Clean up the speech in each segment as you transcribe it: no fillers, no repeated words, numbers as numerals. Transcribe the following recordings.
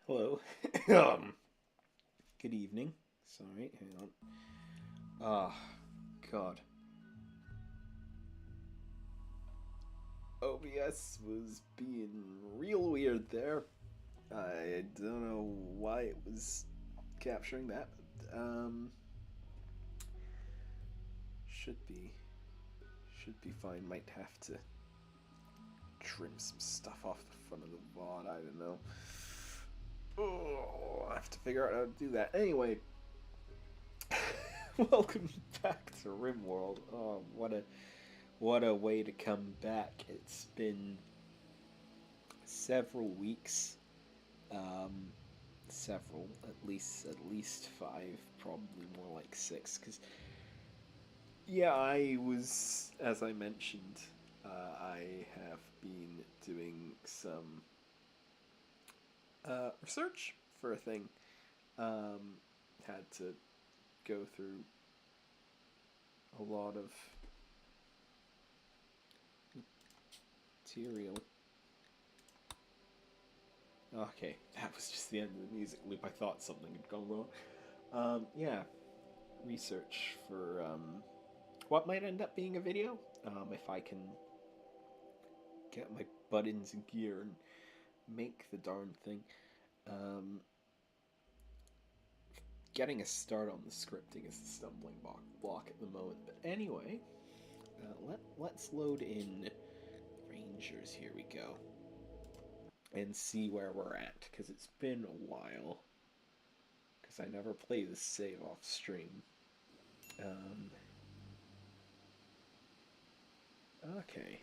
Hello. um, Good evening. Sorry, hang on. Ah, God. OBS was being real weird there. I don't know why it was capturing that, but should be should be fine. Might have to trim some stuff off the front of the VOD. I don't know. Oh, I have to figure out how to do that. Anyway, welcome back to Rimworld. Oh, what a way to come back. It's been several weeks. Um, several, at least 5, probably more like 6. Because yeah, I was, as I mentioned, I have been doing some research for a thing. Had to go through a lot of material. Okay, that was just the end of the music loop. I thought something had gone wrong. Yeah, research for what might end up being a video. If I can get my butt into gear and make the darn thing. Um, Getting a start on the scripting is the stumbling block at the moment. But anyway, let's load in Rangers. Here we go. And see where we're at, because it's been a while. Because I never play this save off stream. Um, okay.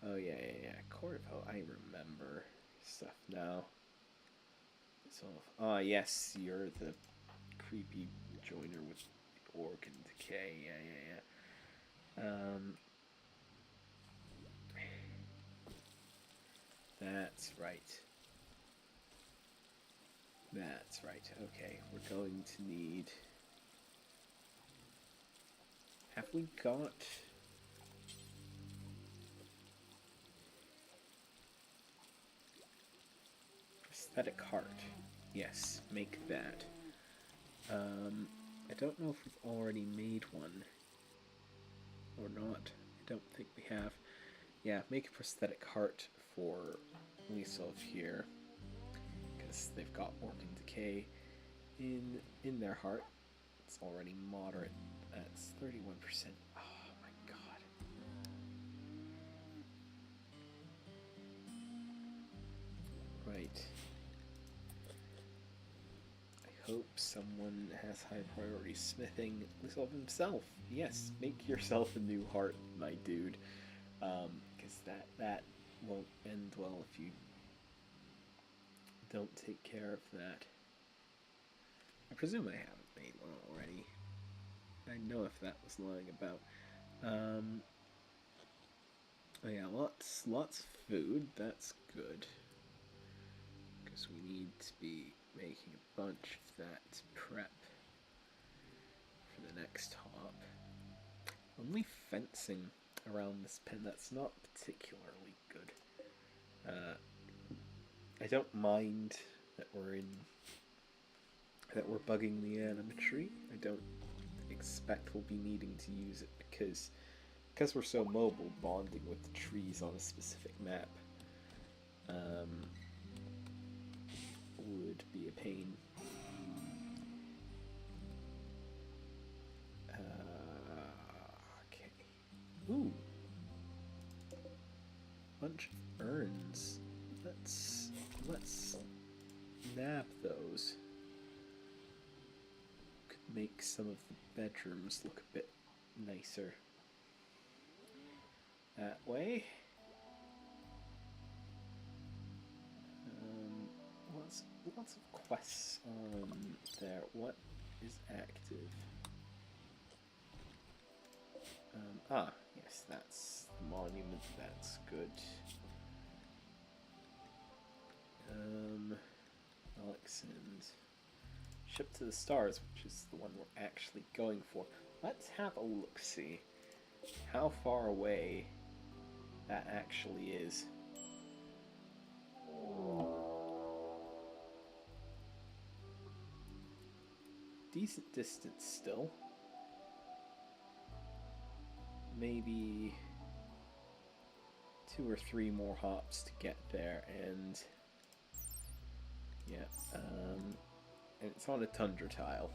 Oh yeah. Corvo, I remember stuff now. So, yes, you're the creepy joiner with the organ decay. Yeah. That's right. That's right. Okay, we're going to need. Have we got? Prosthetic heart. Yes, make that. I don't know if we've already made one or not. I don't think we have. Yeah, make a prosthetic heart for Lysov here, because they've got organ decay in their heart. It's already moderate. That's 31%. Oh my god. Right. I hope someone has high priority smithing. Lysov himself. Yes, make yourself a new heart, my dude. Because that won't end well if you don't take care of that. I presume I haven't made one already. I know if that was lying about. Oh yeah, lots of food. That's good. Because we need to be making a bunch of that to prep for the next hop. Only fencing around this pen, that's not particularly good. I don't mind that we're bugging the animatry. I don't expect we'll be needing to use it because we're so mobile, bonding with the trees on a specific map would be a pain. Okay. Ooh. Bunch of urns. Let's nab those. Could make some of the bedrooms look a bit nicer. That way. Lots of quests on there. What is active? Yes, that's the monument. That's good. Alex and Ship to the Stars, which is the one we're actually going for. Let's have a look-see how far away that actually is. decent distance still. Maybe 2 or 3 more hops to get there, and yeah, and it's on a tundra tile,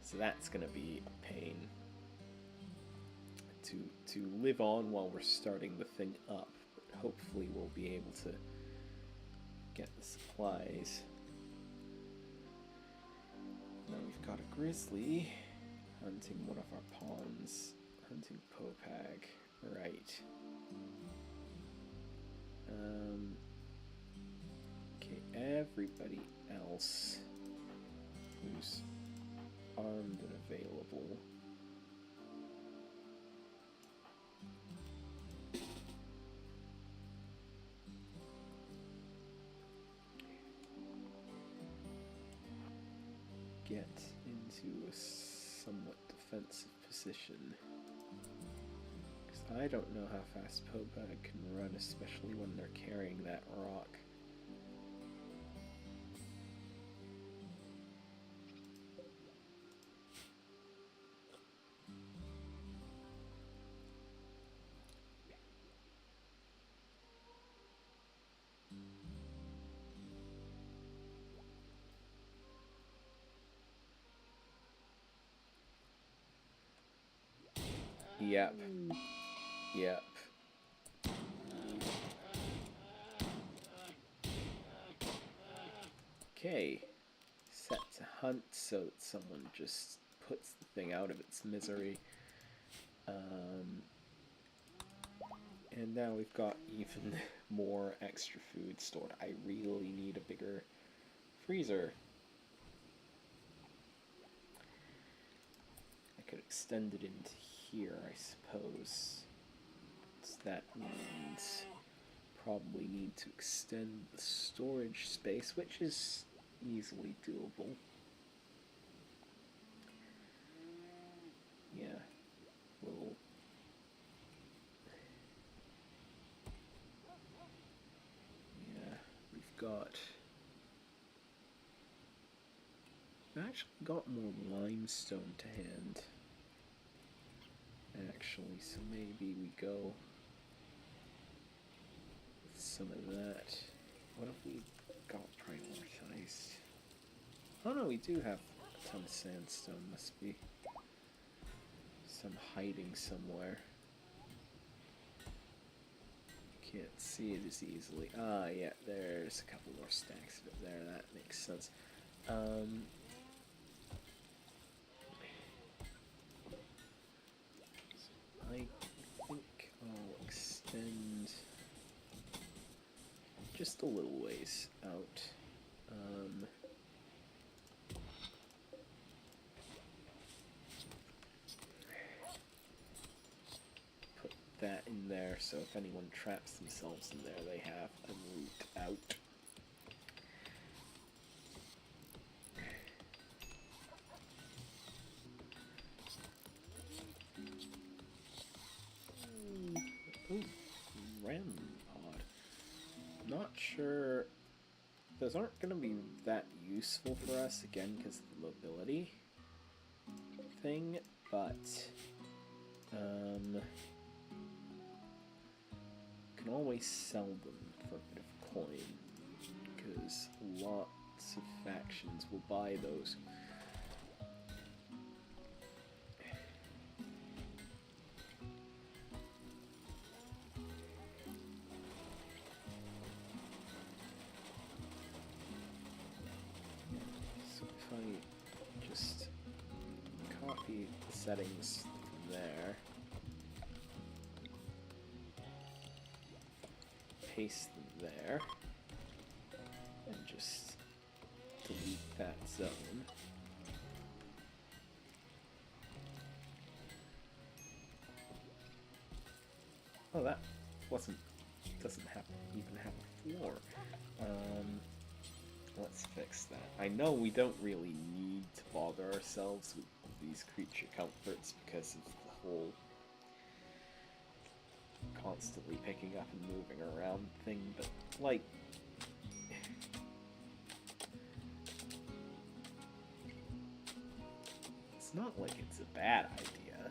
so that's gonna be a pain to live on while we're starting the thing up. But hopefully we'll be able to get the supplies. Now we've got a grizzly hunting one of our pawns, hunting Popag. Right. Okay, everybody else who's armed and available. Get into a somewhat defensive position. Because I don't know how fast Popag can run, especially when they're carrying that rock. Yep. Yep. Okay. Set to hunt so that someone just puts the thing out of its misery. And now we've got even more extra food stored. I really need a bigger freezer. I could extend it into here, I suppose. So that means probably need to extend the storage space, which is easily doable. Yeah, we'll... Yeah, we've got... We've actually got more limestone to hand. Actually, so maybe we go with some of that. What have we got prioritized? Oh no, we do have a ton of sandstone. Must be some hiding somewhere. Can't see it as easily. Ah, yeah, there's a couple more stacks of it there. That makes sense. I think I'll extend just a little ways out. Put that in there so if anyone traps themselves in there, they have a route out. Ooh, ram pod. Not sure. Those aren't going to be that useful for us, again, because of the mobility thing, but can always sell them for a bit of coin, because lots of factions will buy those. Settings there, paste them there, and just delete that zone. Oh, that doesn't even have a floor. Let's fix that. I know we don't really need to bother ourselves with these creature comforts because of the whole constantly picking up and moving around thing, but like it's not like it's a bad idea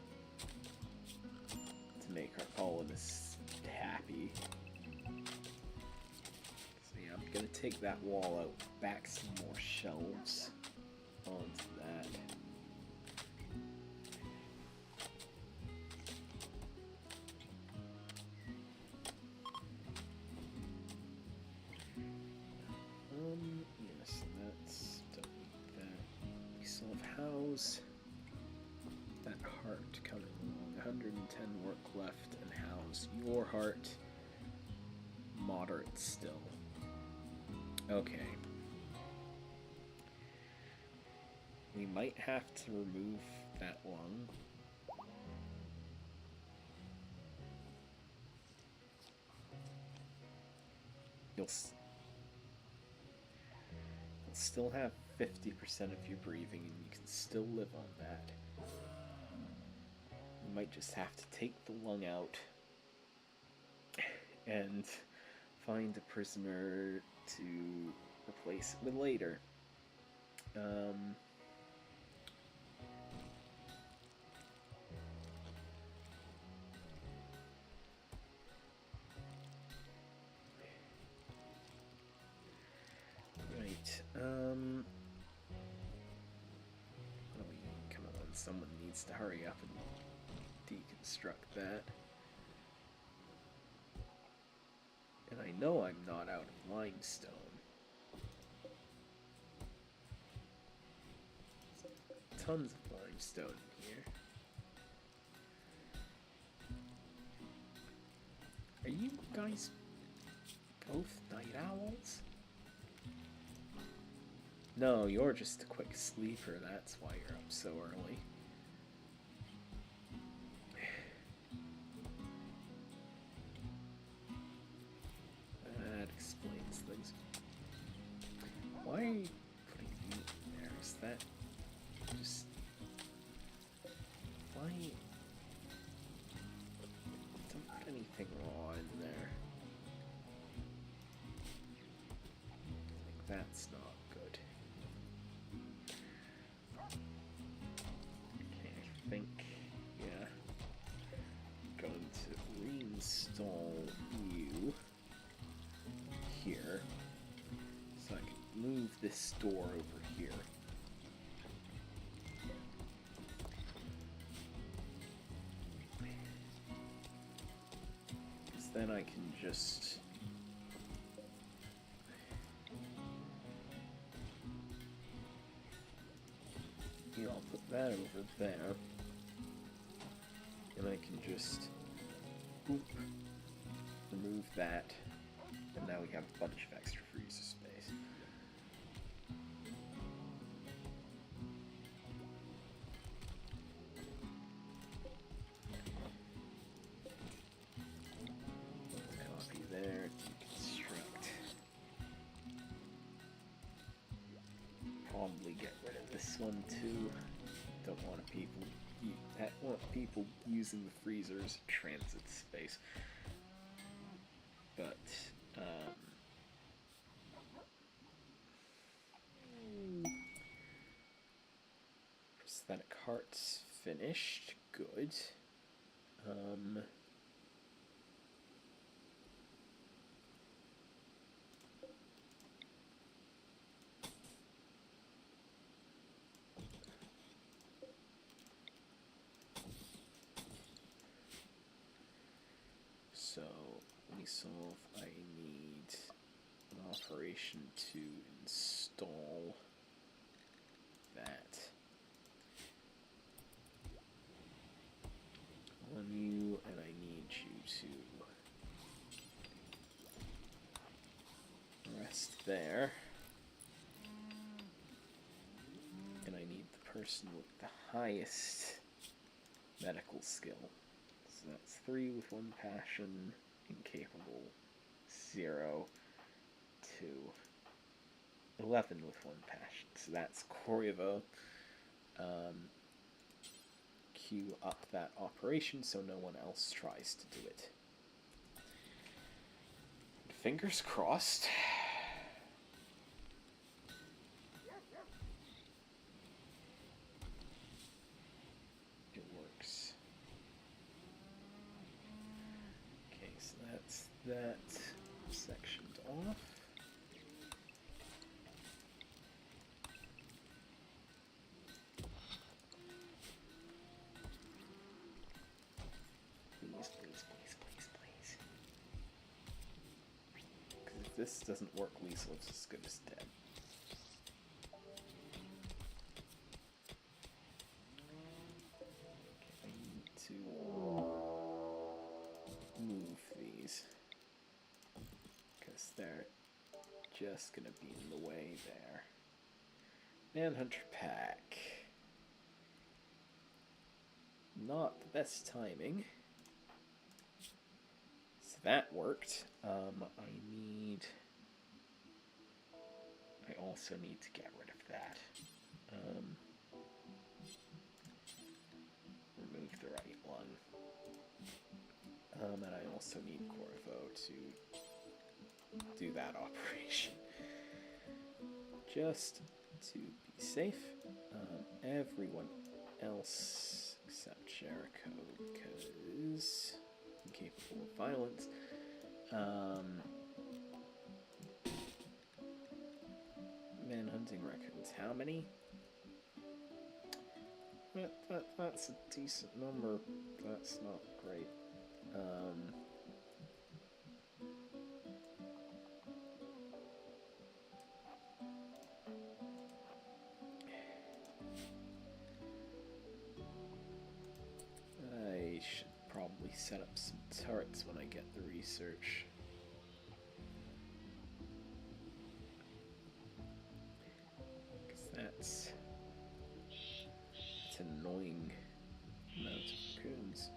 to make our colonists happy. So yeah, I'm gonna take that wall out, back some more shelves onto that. Yes, that's, don't need that. We still have house. That heart coming along. 110 work left, and house your heart. Moderate still. Okay. We might have to remove that lung. You'll still have 50% of your breathing, and you can still live on that. You might just have to take the lung out and find a prisoner to replace it with later. Right. Oh, come on. Someone needs to hurry up and deconstruct that. And I know I'm not out of limestone. Tons of limestone in here. Are you guys both night owls? No, you're just a quick sleeper, that's why you're up so early. That explains things. Why are you putting meat in there? Is that just... Why... Don't put anything raw in there. Like, that's not good. Okay, I think, yeah. I'm going to reinstall you here, so I can move this door over here. Because then I can just... Yeah, I'll put that over there. And I can just... Boop, remove that. And now we have a bunch of extra freezer space. Copy there, deconstruct. Probably get rid of this one too. Don't want people using the freezer as transit space. But prosthetic heart's finished. Good. So let me solve. I need an operation to install that on you, and I need you to rest there. And I need the person with the highest medical skill. So that's 3 with 1 passion, incapable, 0, 2, 11 with 1 passion. So that's Corrivo. Queue up that operation so no one else tries to do it. Fingers crossed. that sectioned off. Please, please, please, please, please. Because if this doesn't work, Weasel's as good as dead. Okay, I need to move these. Because they're just gonna be in the way there. Manhunter pack. Not the best timing. So that worked. I also need to get rid of that. Remove the right one. And I also need Corvo to do that operation. Just to be safe. Everyone else except Jericho, because incapable of violence. Manhunting records. How many? That's a decent number. That's not great. I should probably set up some turrets when I get the research. Because that's an annoying amount of raccoons.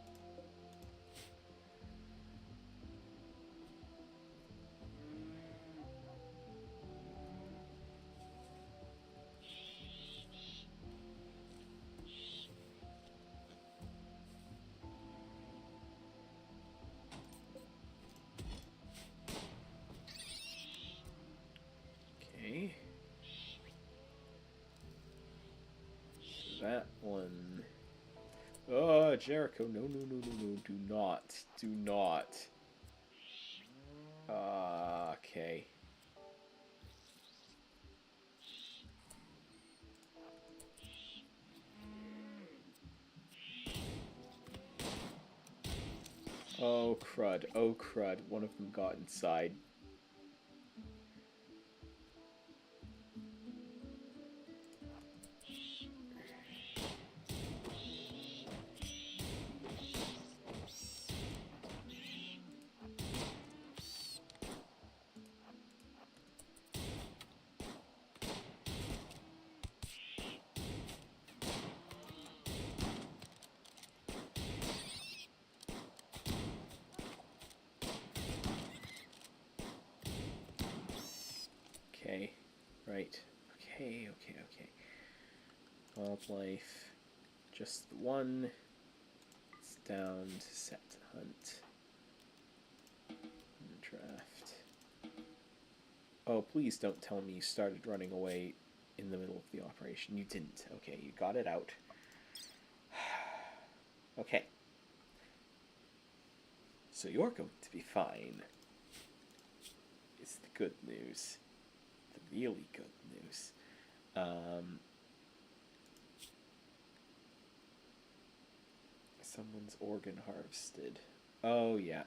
Okay. So that one. Oh, Jericho, no, no, no, no, no, do not, do not. Okay. Oh, crud, oh, crud, one of them got inside. Okay, right. Okay, okay, okay. Wildlife. Just the one. It's down to set to hunt. And draft. Oh, please don't tell me you started running away in the middle of the operation. You didn't. Okay, you got it out. Okay. So you're going to be fine. It's the good news. The really good news. Someone's organ harvested. Oh, yeah.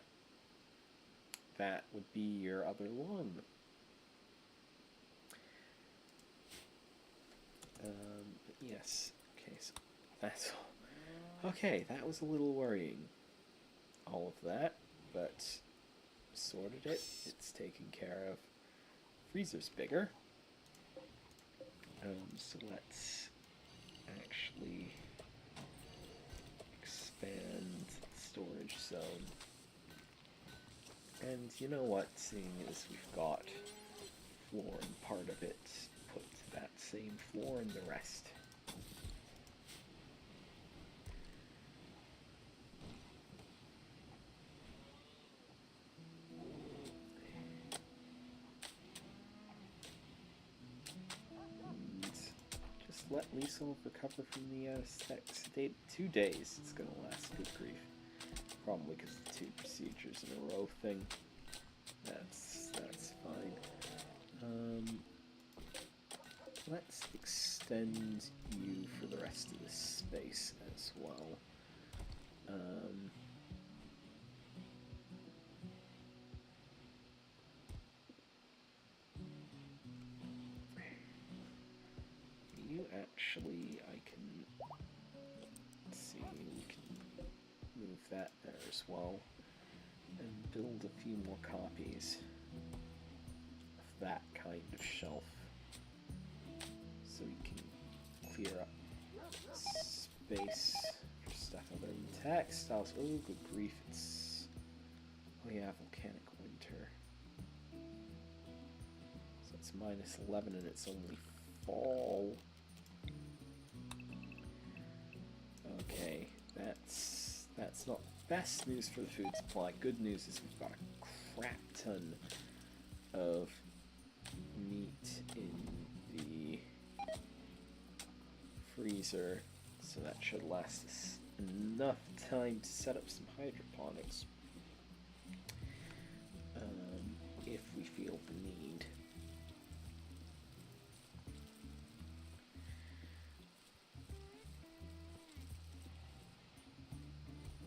That would be your other lung. But yes. Okay, so that's all. Okay, that was a little worrying. All of that, but sorted it. It's taken care of. Freezer's bigger. So let's actually expand the storage zone. And you know what, seeing as we've got floor in part of it, put that same floor in the rest. Let Liesel recover from the sedate 2 days. It's gonna last, good grief. Probably because the 2 procedures in a row thing. That's fine. Let's extend you for the rest of this space as well. You actually, I can see, we can move that there as well and build a few more copies of that kind of shelf so we can clear up space for stuff other than textiles. Oh, good grief, it's... oh yeah, volcanic winter. So it's -11 and it's only fall. Okay, that's not best news for the food supply. Good news is we've got a crap ton of meat in the freezer, so that should last us enough time to set up some hydroponics if we feel the need.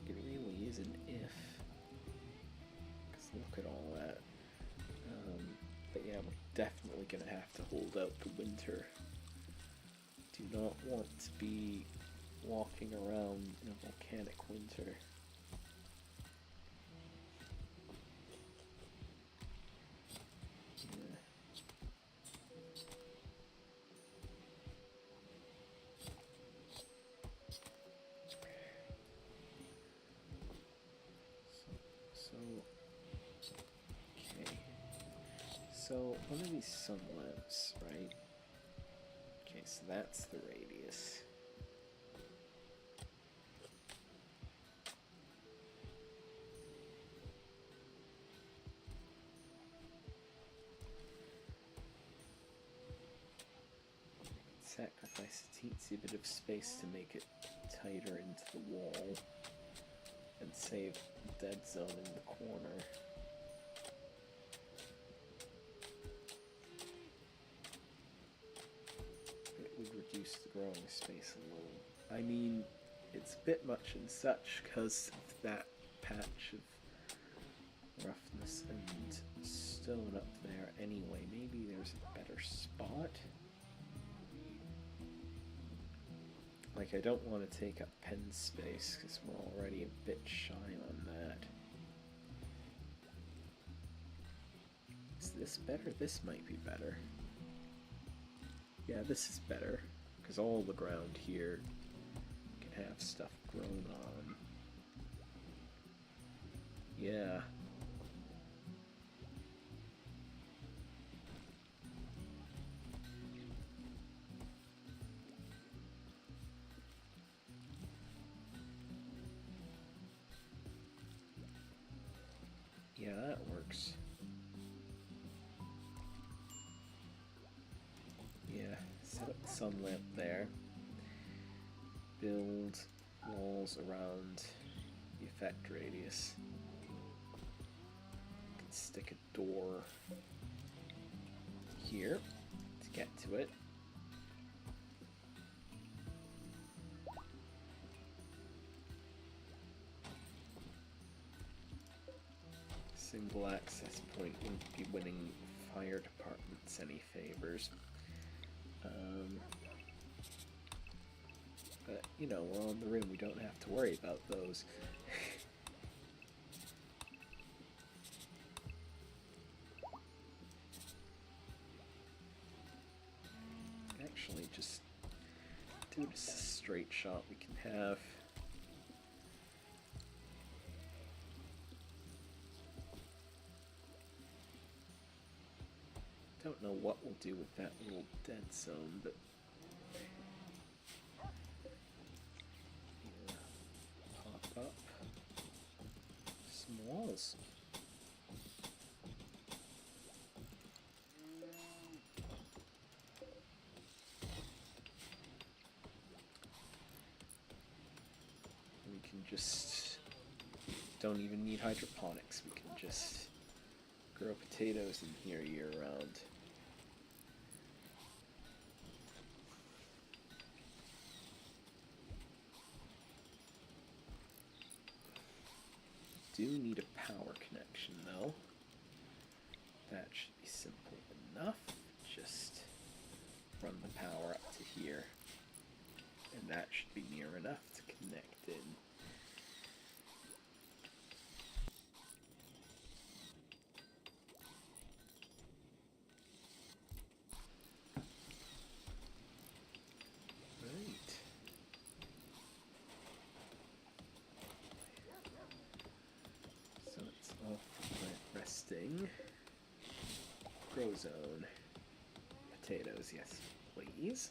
It really is an if, because look at all that. But yeah, we're definitely going to have to hold out the winter. Do not want to be walking around in a volcanic winter. Yeah. Okay. So one of these sun lamps, right? Okay, so that's the radius. Sacrifice a teensy bit of space to make it tighter into the wall and save the dead zone in the corner. It would reduce the growing space a little. I mean, it's a bit much and such because of that patch of roughness and stone up there anyway. Maybe there's a better spot. Like, I don't want to take up pen space because we're already a bit shy on that. Is this better? This might be better. Yeah, this is better because all the ground here can have stuff grown on. Yeah. Yeah, that works. Yeah, set up the sun lamp there. Build walls around the effect radius. You can stick a door here to get to it. Single access point wouldn't be winning fire departments any favors. But, you know, we're on the rim, we don't have to worry about those. Actually, just do this a straight shot we can have. Don't know what we'll do with that little dead zone, but yeah, pop up some walls. We can just don't even need hydroponics. We can just grow potatoes in here year round. Do need a power connection though. That should be simple enough. Just run the power up to here. And that should be near enough to connect in. Right. So it's off plant resting. Grow zone. Potatoes, yes, please.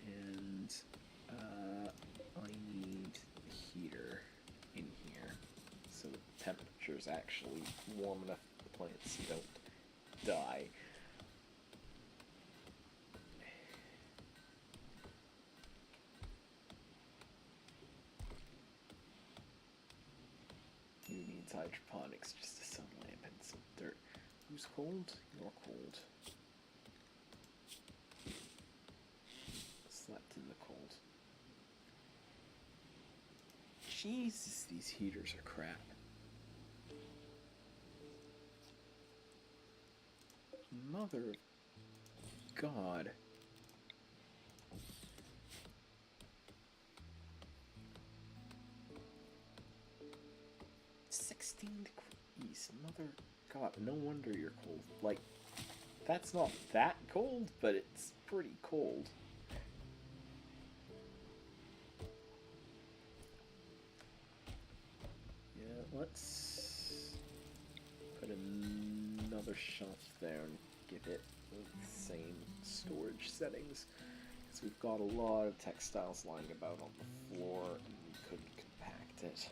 And I need a heater in here so the temperature's actually warm enough that the plants don't die. Who needs hydroponics? Just a sun lamp and some dirt. Who's cold? You're cold. Slept in the cold. Jesus, these heaters are crap. Mother of God. Degrees, mother God, no wonder you're cold. Like, that's not that cold, but it's pretty cold. Yeah, let's put another shelf there and give it the same storage settings. Because we've got a lot of textiles lying about on the floor and we couldn't compact it.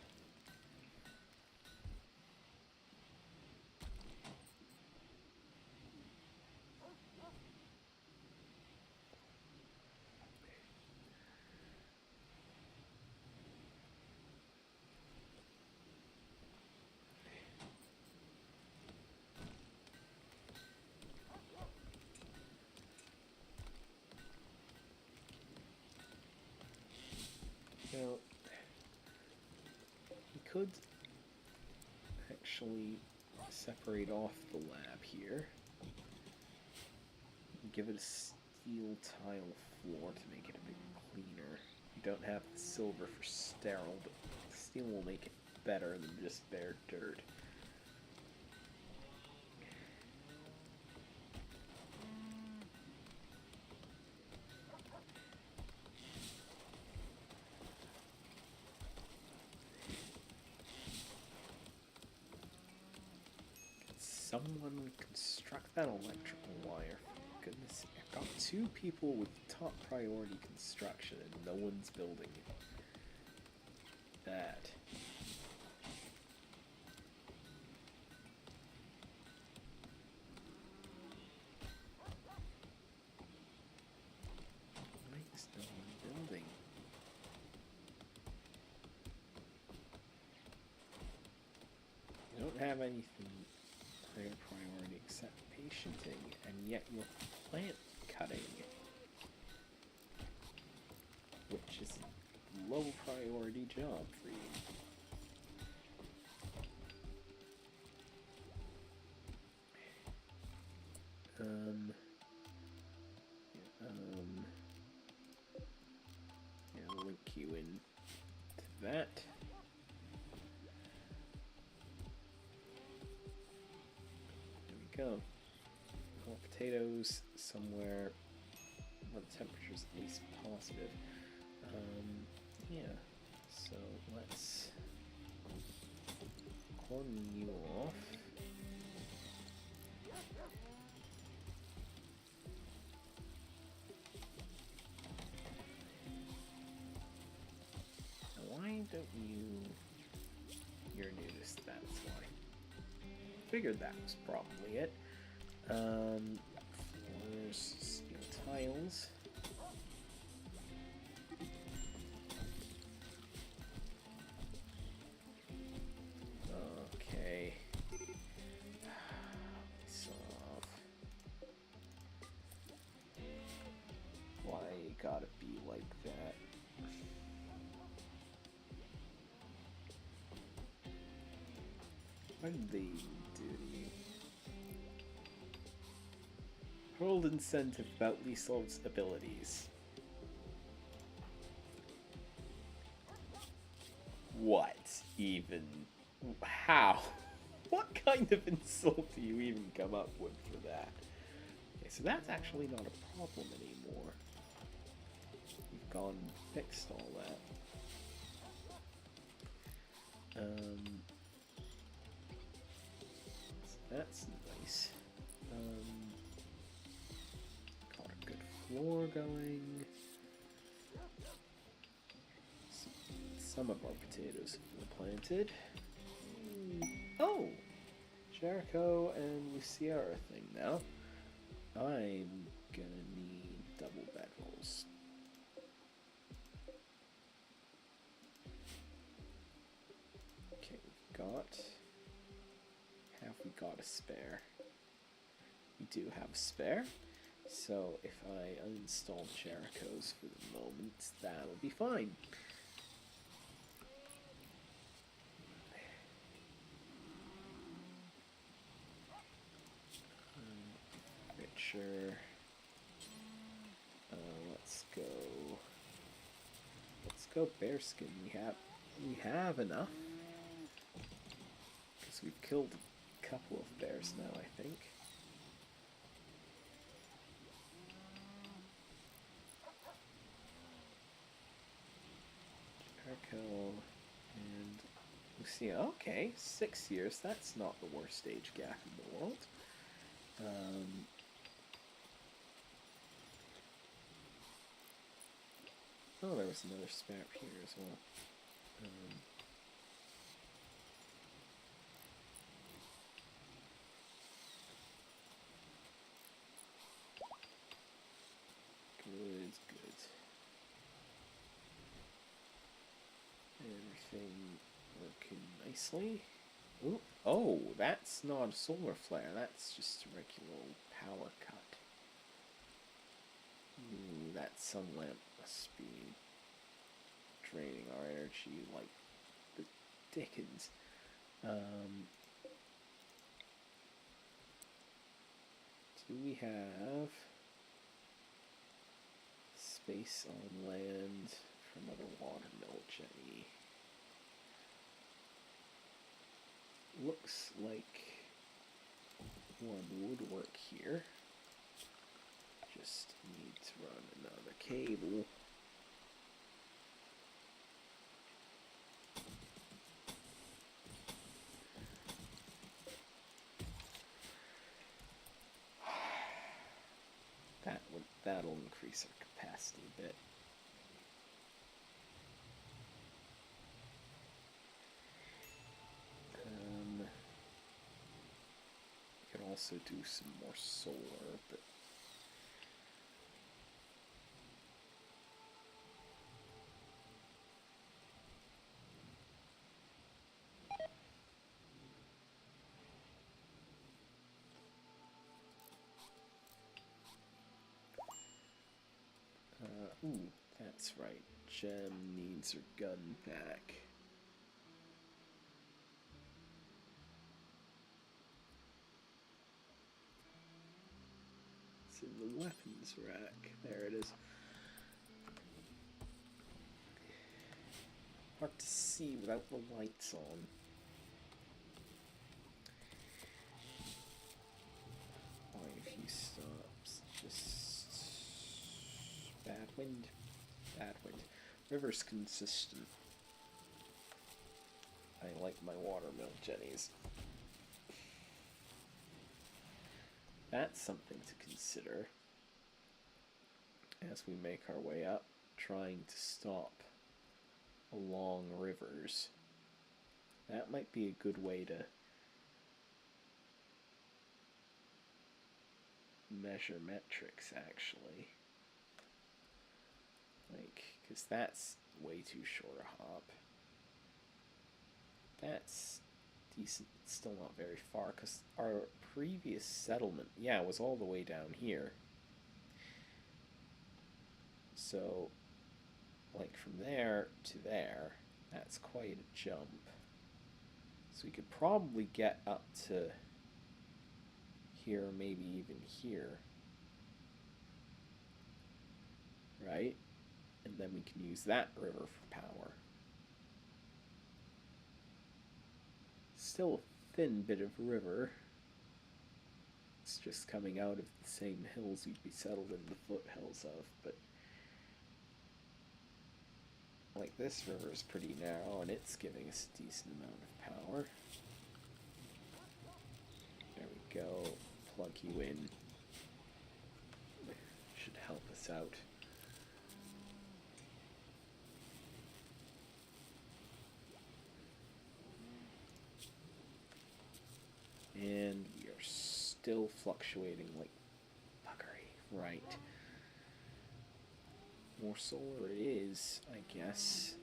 Now, we could actually separate off the lab here and give it a steel tile floor to make it a bit cleaner. We don't have the silver for sterile, but steel will make it better than just bare dirt. Someone construct that electrical wire, for goodness sake. I've got 2 people with top priority construction and no one's building that. Why is no one building? You don't have anything higher priority except patienting, and yet you're plant cutting, which is a low priority job for you. Yeah, I'll link you in to that. Go. More potatoes somewhere where the temperature's at least positive. Yeah, so let's cordon you off. Now why don't you... You're nudist, that's why. Figured that was probably it. Floors, steel tiles. Okay. So, why you gotta be like that? What did they do to you? Hold incentive about Liesld's abilities. What even? How? What kind of insult do you even come up with for that? Okay, so that's actually not a problem anymore. We've gone and fixed all that. So that's nice. Got a good floor going. Some of our potatoes have been planted. Oh! Jericho and Lucia are a thing now. I'm gonna need double bedrolls. Okay, we've got... Have we got a spare? We do have a spare. So if I uninstall Jericho's for the moment, that'll be fine. Richer. Let's go. Let's go bearskin. We have enough. Because we've killed a couple of bears now, I think. Jericho and Lucia. Okay, 6 years. That's not the worst age gap in the world. Oh, there was another spare up here as well. Good, good. Everything working nicely. Ooh, oh, that's not a solar flare. That's just a regular old power cut. Ooh, that sun lamp must be draining our energy like the dickens. Do we have space on land for another watermill jetty? Looks like one would work here. Just need to run another cable. That'll increase our capacity a bit. We could also do some more solar, but ooh, that's right. Gem needs her gun back. It's in the weapons rack. There it is. Hard to see without the lights on. Quite a few stops. Just bad wind. Bad wind. River's consistent. I like my watermill jennies. That's something to consider as we make our way up, trying to stop along rivers. That might be a good way to measure metrics, actually. Like, because that's way too short a hop. That's decent, still not very far, because our previous settlement, yeah, was all the way down here. So, like from there to there, that's quite a jump. So we could probably get up to here, maybe even here. Right? And then we can use that river for power. Still a thin bit of river. It's just coming out of the same hills we'd be settled in the foothills of, but like this river is pretty narrow and it's giving us a decent amount of power. There we go. Plug you in. Should help us out. And we are still fluctuating like buggery. Right. More solar it is, I guess.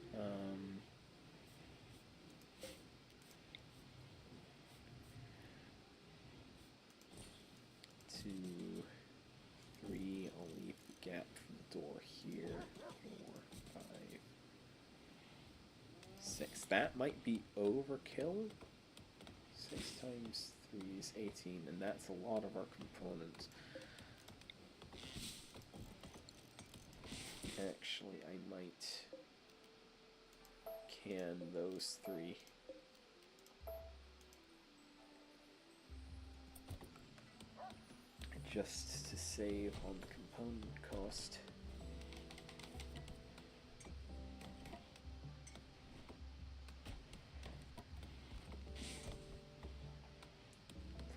2, 3, I'll leave the gap from the door here. 4, 5, 6. That might be overkill. 6 times 3 is 18, and that's a lot of our components. Actually, I might can those 3. Just to save on the component cost.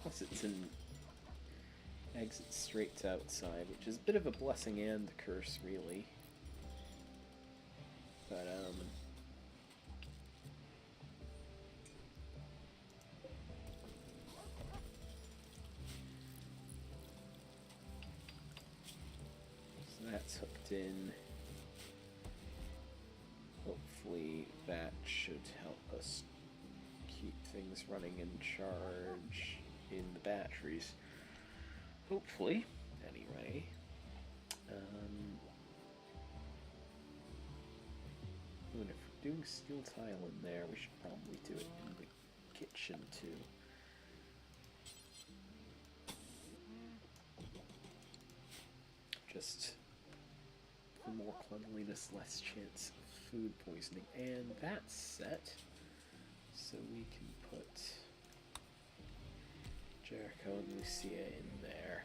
Plus it's an exit straight to outside, which is a bit of a blessing and a curse, really. But, so that's hooked in. Hopefully that should help us keep things running and charge in the batteries. Hopefully, anyway. And if we're doing steel tile in there, we should probably do it in the kitchen too. Just for more cleanliness, less chance of food poisoning. And that's set. So we can put Jericho and Lucia in there.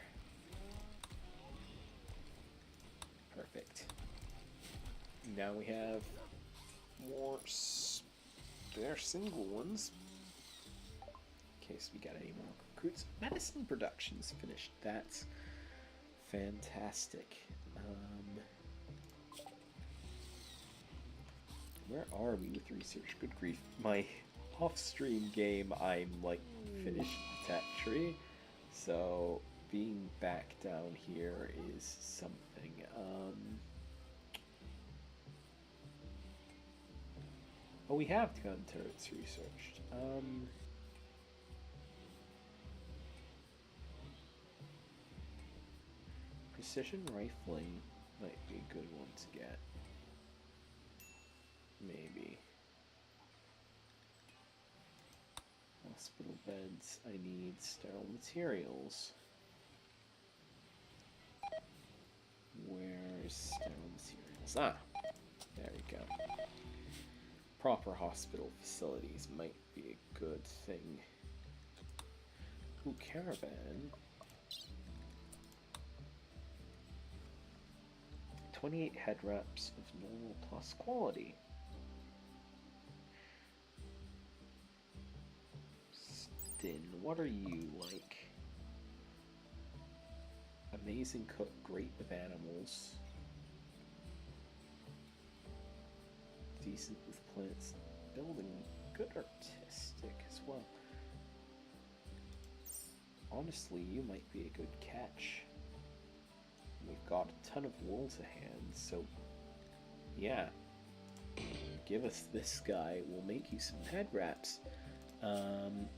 Perfect. Now we have more spare single ones in case we got any more recruits. Medicine production's finished. That's fantastic. Where are we with research? Good grief. My off-stream game, I'm like finished the tech tree, so being back down here is something. Oh, we have gun turrets researched. Precision rifling might be a good one to get. Maybe. Hospital beds, I need sterile materials. Where's sterile materials? Ah, there we go. Proper hospital facilities might be a good thing. Ooh, caravan. 28 head wraps of normal plus quality. Stin, what are you like? Amazing cook, great with animals. Decent with plants. Building, good artistic as well. Honestly, you might be a good catch. We've got a ton of wool to hand, so yeah. Give us this guy, we'll make you some head wraps. Um,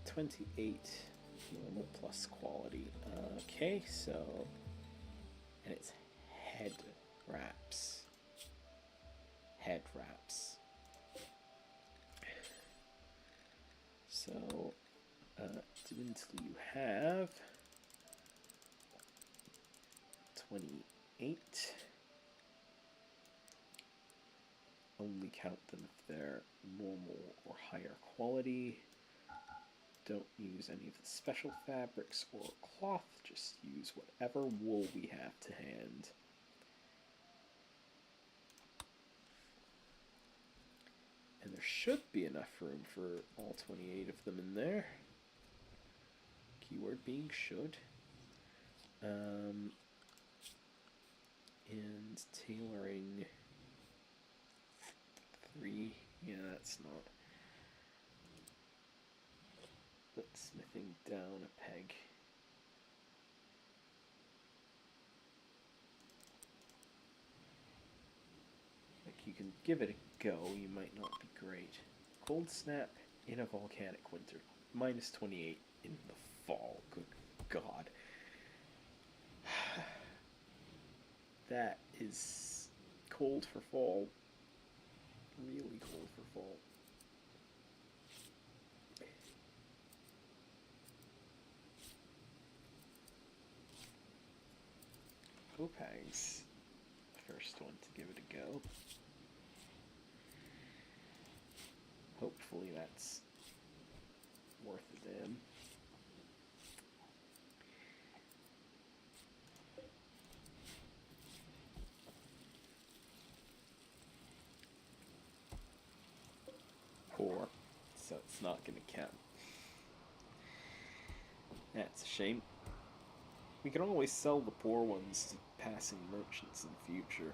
28 normal plus quality. Okay, so... And it's head wraps. Head wraps. So, do until you have 28. Only count them if they're normal or higher quality. Don't use any of the special fabrics or cloth, just use whatever wool we have to hand. And there should be enough room for all 28 of them in there. Keyword being should. And tailoring 3. Yeah, that's not. But smithing down a peg. Like, you can give it a go, you might not be great. Cold snap in a volcanic winter. Minus 28 in the fall. Good God. That is cold for fall. Really cold for fall. Opag's first one to give it a go. Hopefully that's worth a damn. Poor, so it's not going to count. That's a shame. We can always sell the poor ones to passing merchants in the future.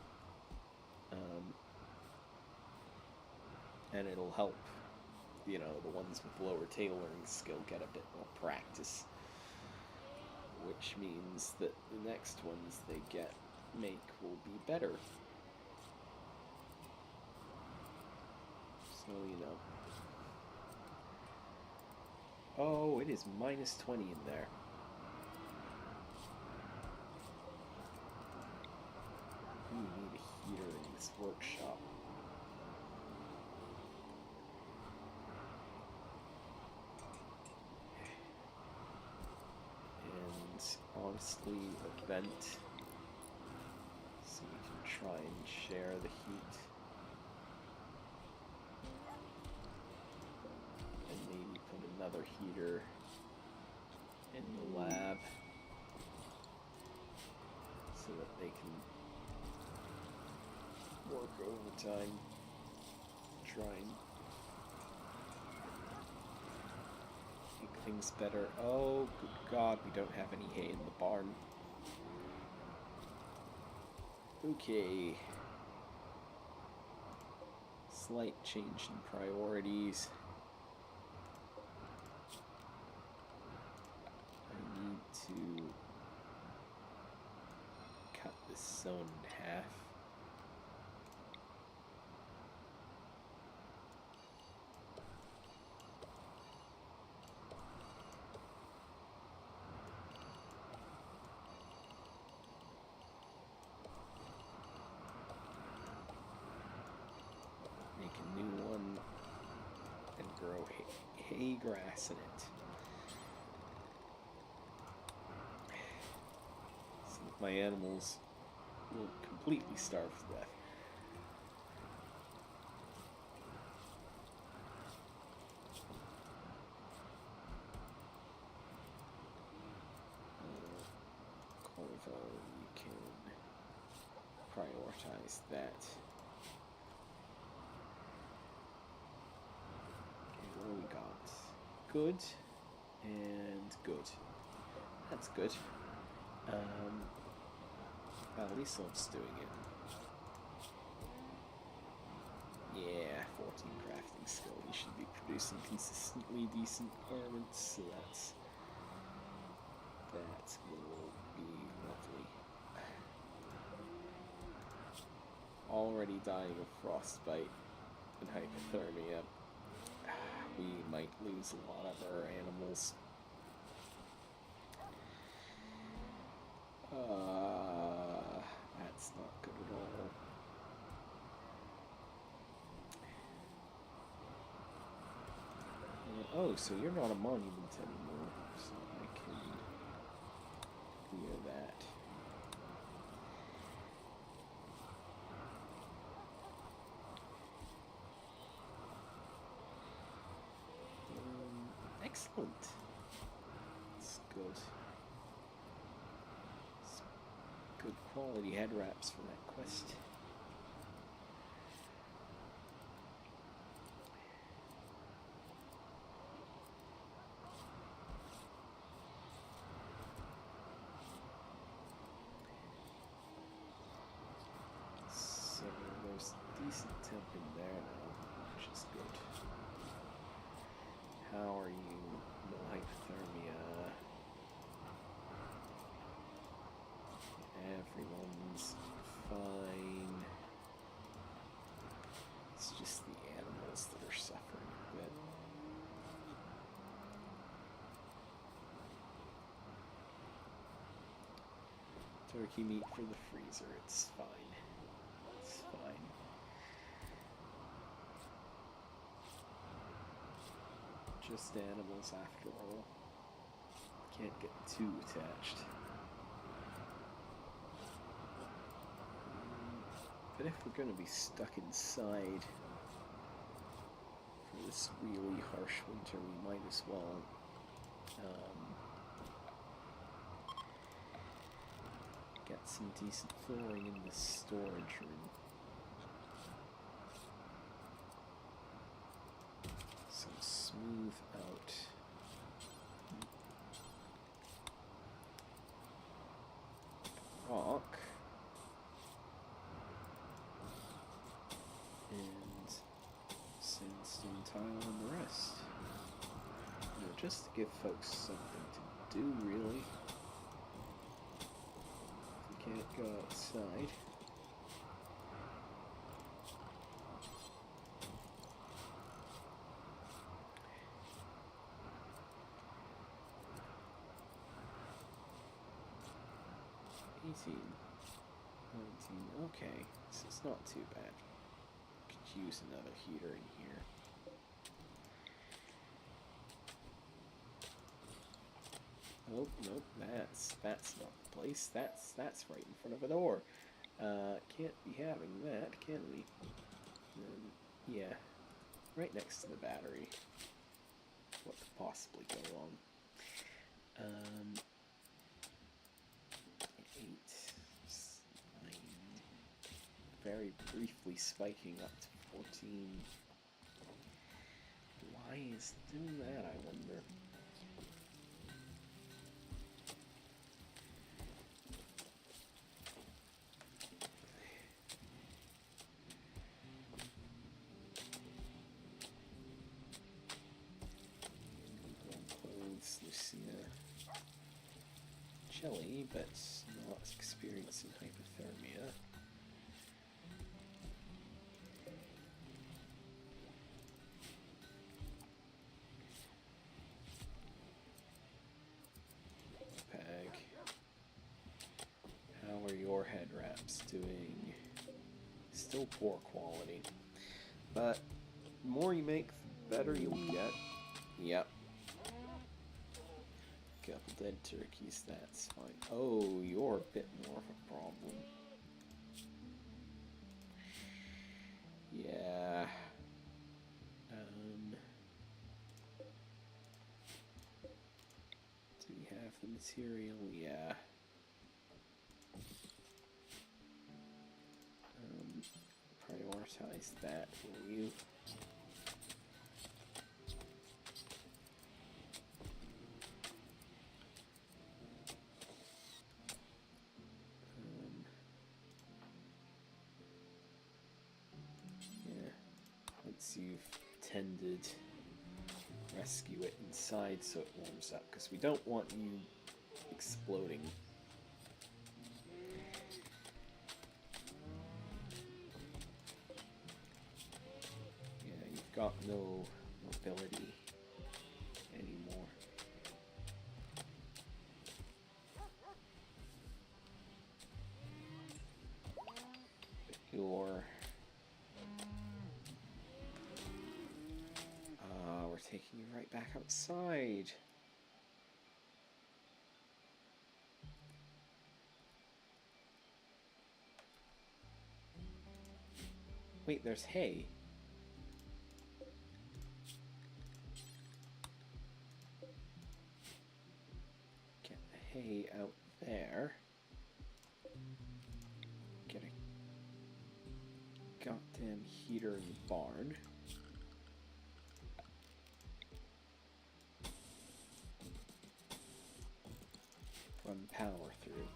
And it'll help, you know, the ones with lower tailoring skill get a bit more practice. Which means that the next ones they make will be better. So, you know. Oh, it is minus 20 in there. We need a heater in this workshop. And honestly, a vent so we can try and share the heat. And maybe put another heater in the lab so that they can work overtime, try and make things better. Oh, good God, we don't have any hay in the barn. Okay. Slight change in priorities. I need to cut this zone in half. Make a new one and grow hay grass in it. So that my animals will completely starve to death. Corvo, you can prioritize that. Okay, what do we got? Good and good. That's good. At least Lisa's doing it. Yeah, 14 crafting skill. We should be producing consistently decent garments, so that will be lovely. Already dying of frostbite and hypothermia. we might lose a lot of our animals. That's not good at all. Oh, so you're not a monument anymore, so I can clear that. Excellent. That's good. It's good quality head wraps for that quest. So there's decent temp in there now, which is good. How are you? No hypothermia. Everyone's fine. It's just the animals that are suffering a bit. Turkey meat for the freezer. It's fine. It's fine. Just animals after all. Can't get too attached. But if we're going to be stuck inside for this really harsh winter, we might as well get some decent flooring in the storage room. So smooth out. Rock. And sandstone tile and the rest. You know, just to give folks something to do, really. If we can't go outside. 18, 19, okay, this is not too bad. Could use another heater in here. Oh, nope, that's not the place. That's right in front of a door. Can't be having that, can we? Yeah, right next to the battery. What could possibly go wrong? 8, 9, very briefly spiking up to 14. Why is it doing that, I wonder? Chilly, but not experiencing hypothermia. Peg, how are your head wraps doing? Still poor quality, but the more you make, the better you'll get. Yep. Couple dead turkeys, that's fine. Oh, you're a bit more of a problem. Yeah. Do we have the material? Yeah. Prioritize that, will you? You've tended, rescue it inside so it warms up, because we don't want you exploding. Yeah, you've got no ability anymore. We're taking you right back outside. Wait, there's hay. Get the hay out there. Get a goddamn heater in the barn. Run power through.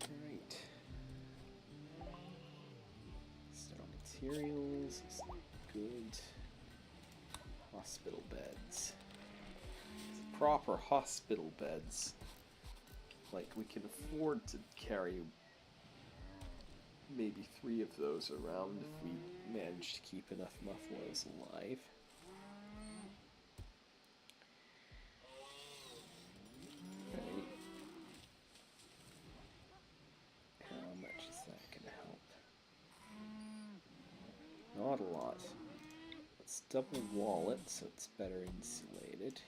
Alright. Start materials. Good. Hospital beds. Proper hospital beds. Like, we can afford to carry maybe 3 of those around if we manage to keep enough buffaloes alive. Right. How much is that going to help? Not a lot. Let's double wall it so it's better insulated.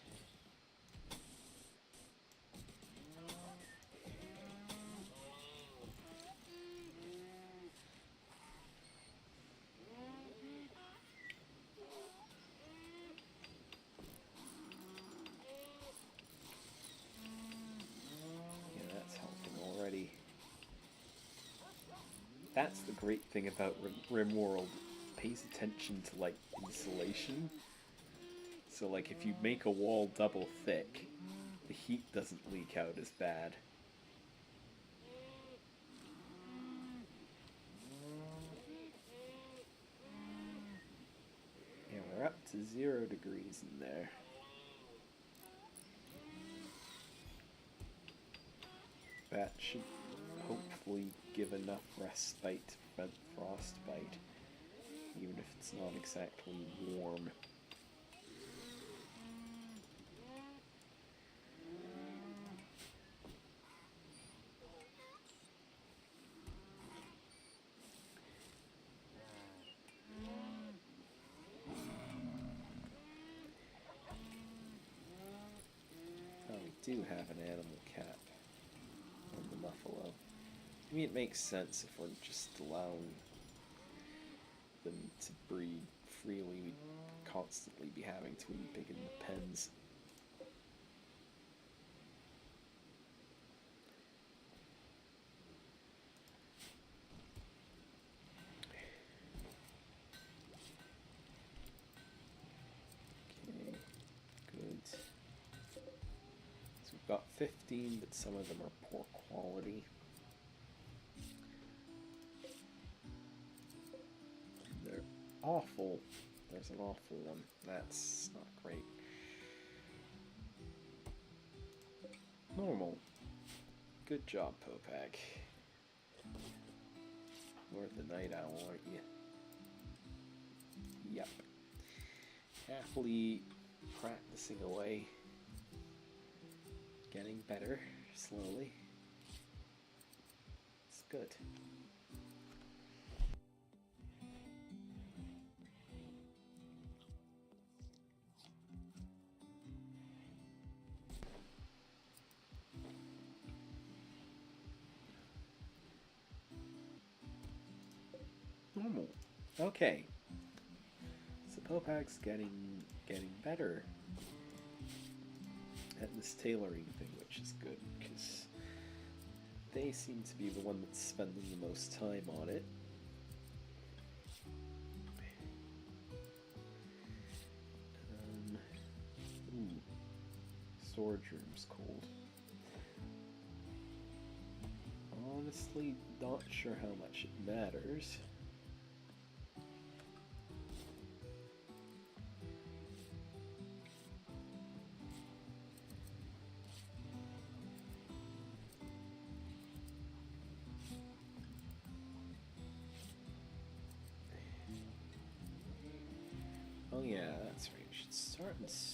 That's the great thing about Rimworld. It pays attention to, like, insulation. So, like, if you make a wall double thick, the heat doesn't leak out as bad. Yeah, we're up to 0 degrees in there. That should hopefully give enough respite to prevent frostbite, even if it's not exactly warm. Oh, we do have an animal cap on the buffalo. I mean, it makes sense if we're just allowing them to breed freely. We'd constantly be having to embiggen the pens. Okay, good. So we've got 15, but some of them are poor quality. Awful. There's an awful one. That's not great. Normal. Good job, Popag. You're the night owl, aren't you? Yep. Happily practicing away. Getting better, slowly. It's good. Normal. Okay. So Popag's getting better at this tailoring thing, which is good, because they seem to be the one that's spending the most time on it. Storage room's cold. Honestly, not sure how much it matters.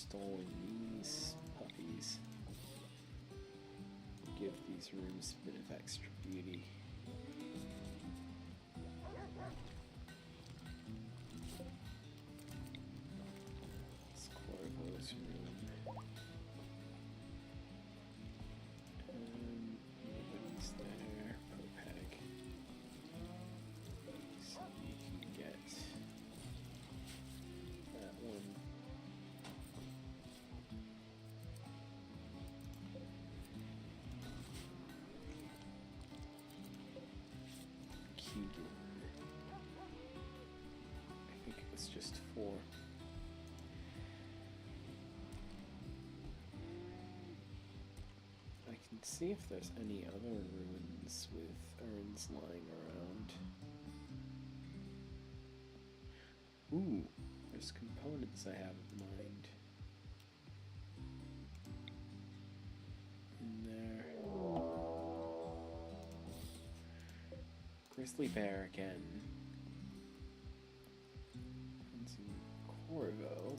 installing these puppies. Give these rooms a bit of extra beauty. It's Corvo's room. Nobody's there. Popeg. So you can get that one. Keegan. I think it was just 4. I can see if there's any other ruins with urns lying around. Ooh, there's components I have in mind. In there. Grizzly bear again. And some Corvo.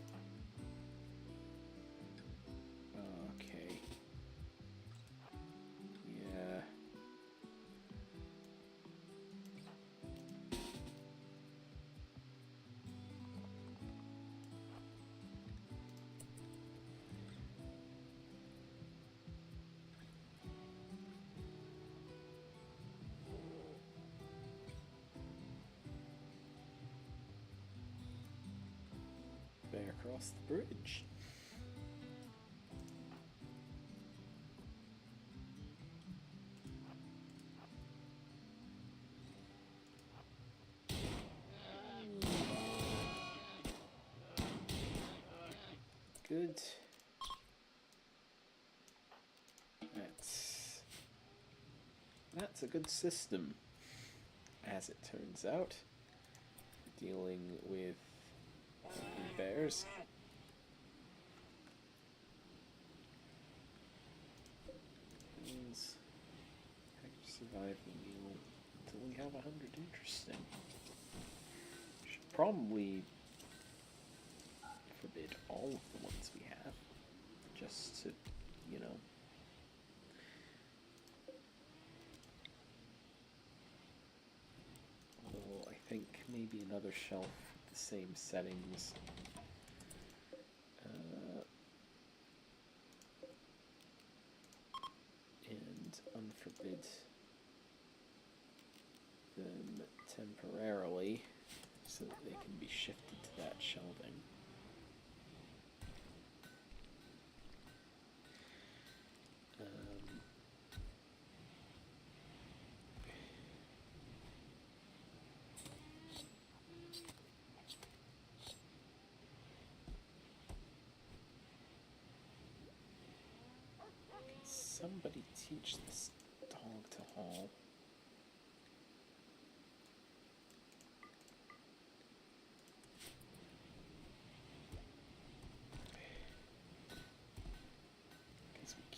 Okay. Yeah. Bear across the bridge. Good. That's a good system, as it turns out, dealing with bears. Survival meal until we have 100. Interesting. Should probably forbid all of the ones we have, just to, you know. Although I think maybe another shelf with the same settings. And unforbid them temporarily so that they can be shifted to that shelving. Can somebody teach this dog to haul?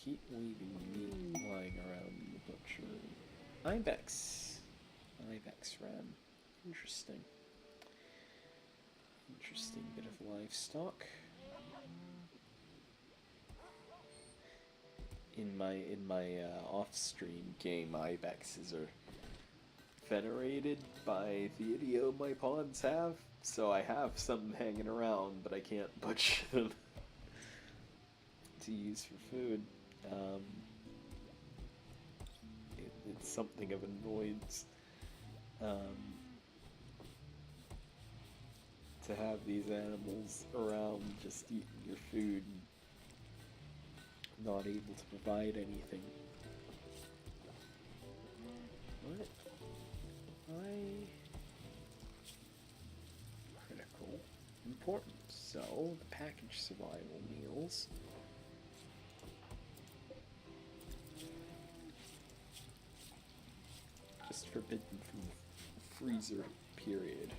Keep leaving meat lying around in the butcher. Ibex. Ibex ram. Interesting. Interesting bit of livestock. In my off-stream game, ibexes are federated by the idiom my pawns have, so I have some hanging around, but I can't butcher them to use for food. It's something of annoyance to have these animals around just eating your food and not able to provide anything. What? Critical. Important. So, the packaged survival meals. Just forbidden from the freezer period.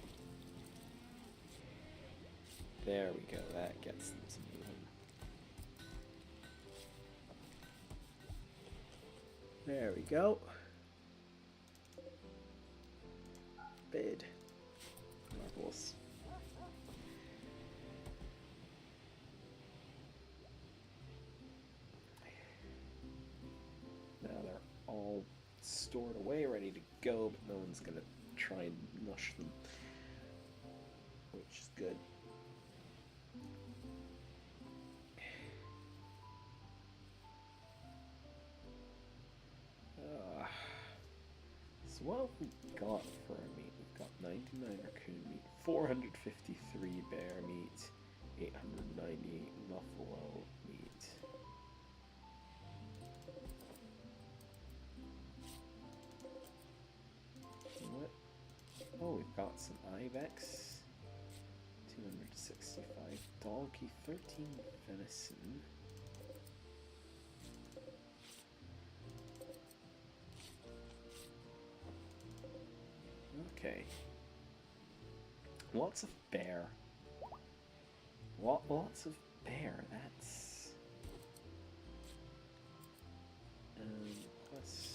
There we go, that gets them to moving. There we go. Bid. Marvelous. stored away, ready to go, but no one's gonna try and mush them, which is good. So what have we got for our meat? We've got 99 raccoon meat, 453 bear meat, 898 buffalo meat. What? Oh, we've got some ibex, 265 donkey, 13 venison. Okay. Lots of bear. Lots of bear. That's plus.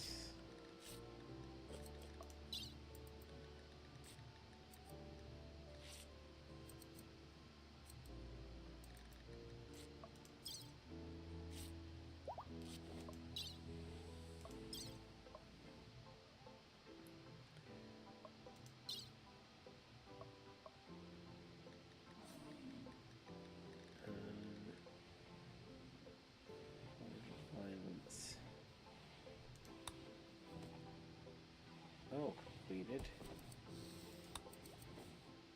Oh, completed.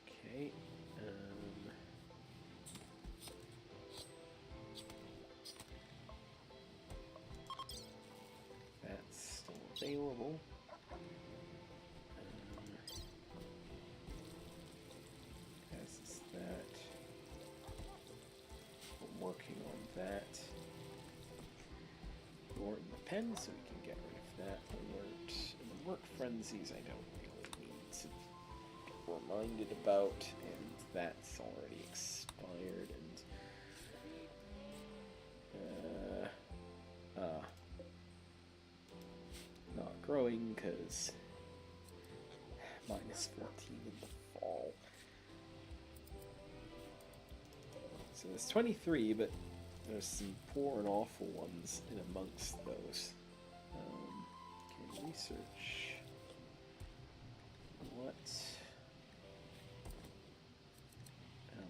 Okay. That's still available. As is that. I'm working on that. Or in the pen, so we can get rid of that alert. And the work frenzies I don't really need to be reminded about, and that's already expired, and not growing because minus 14 in the fall. So there's 23, but there's some poor and awful ones in amongst those. Okay, research. What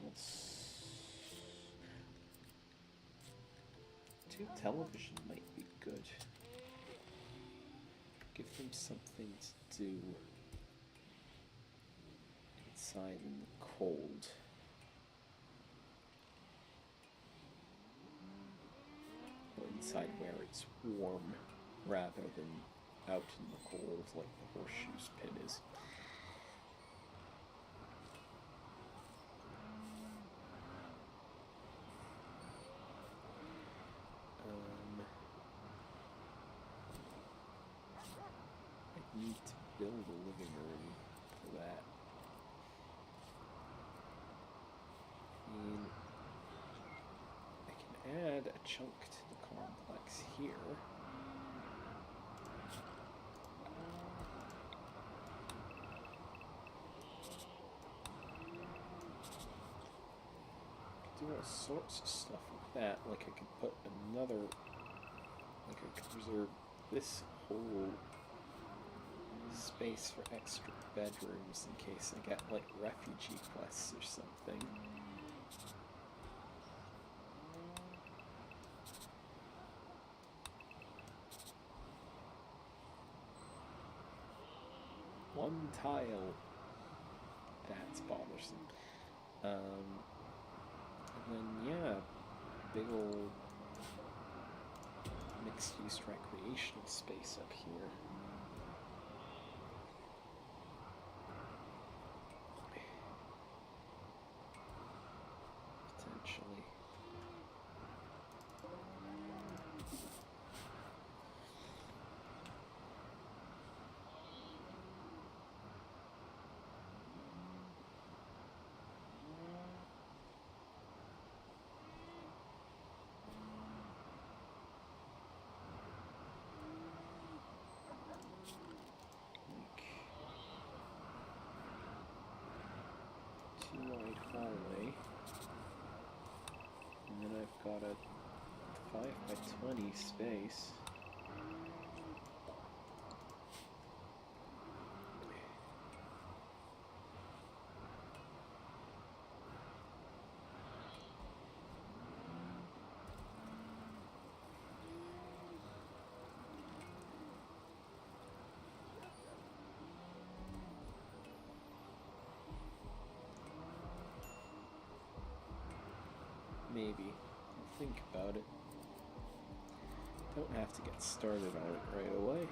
else? 2 television might be good. Give them something to do inside in the cold. Inside where it's warm rather than out in the cold like the horseshoes pin is. I need to build a living room for that. I can add a chunk to the complex here. Do all sorts of stuff with that. Like I could put another, like I could reserve this whole space for extra bedrooms in case I get like refugee quests or something. One tile. That's bothersome. And then, yeah, big old mixed-use recreational space up here. Potentially. Wide hallway, and then I've got a 5 by 20 space. maybe. I'll think about it. Don't have to get started on it right away.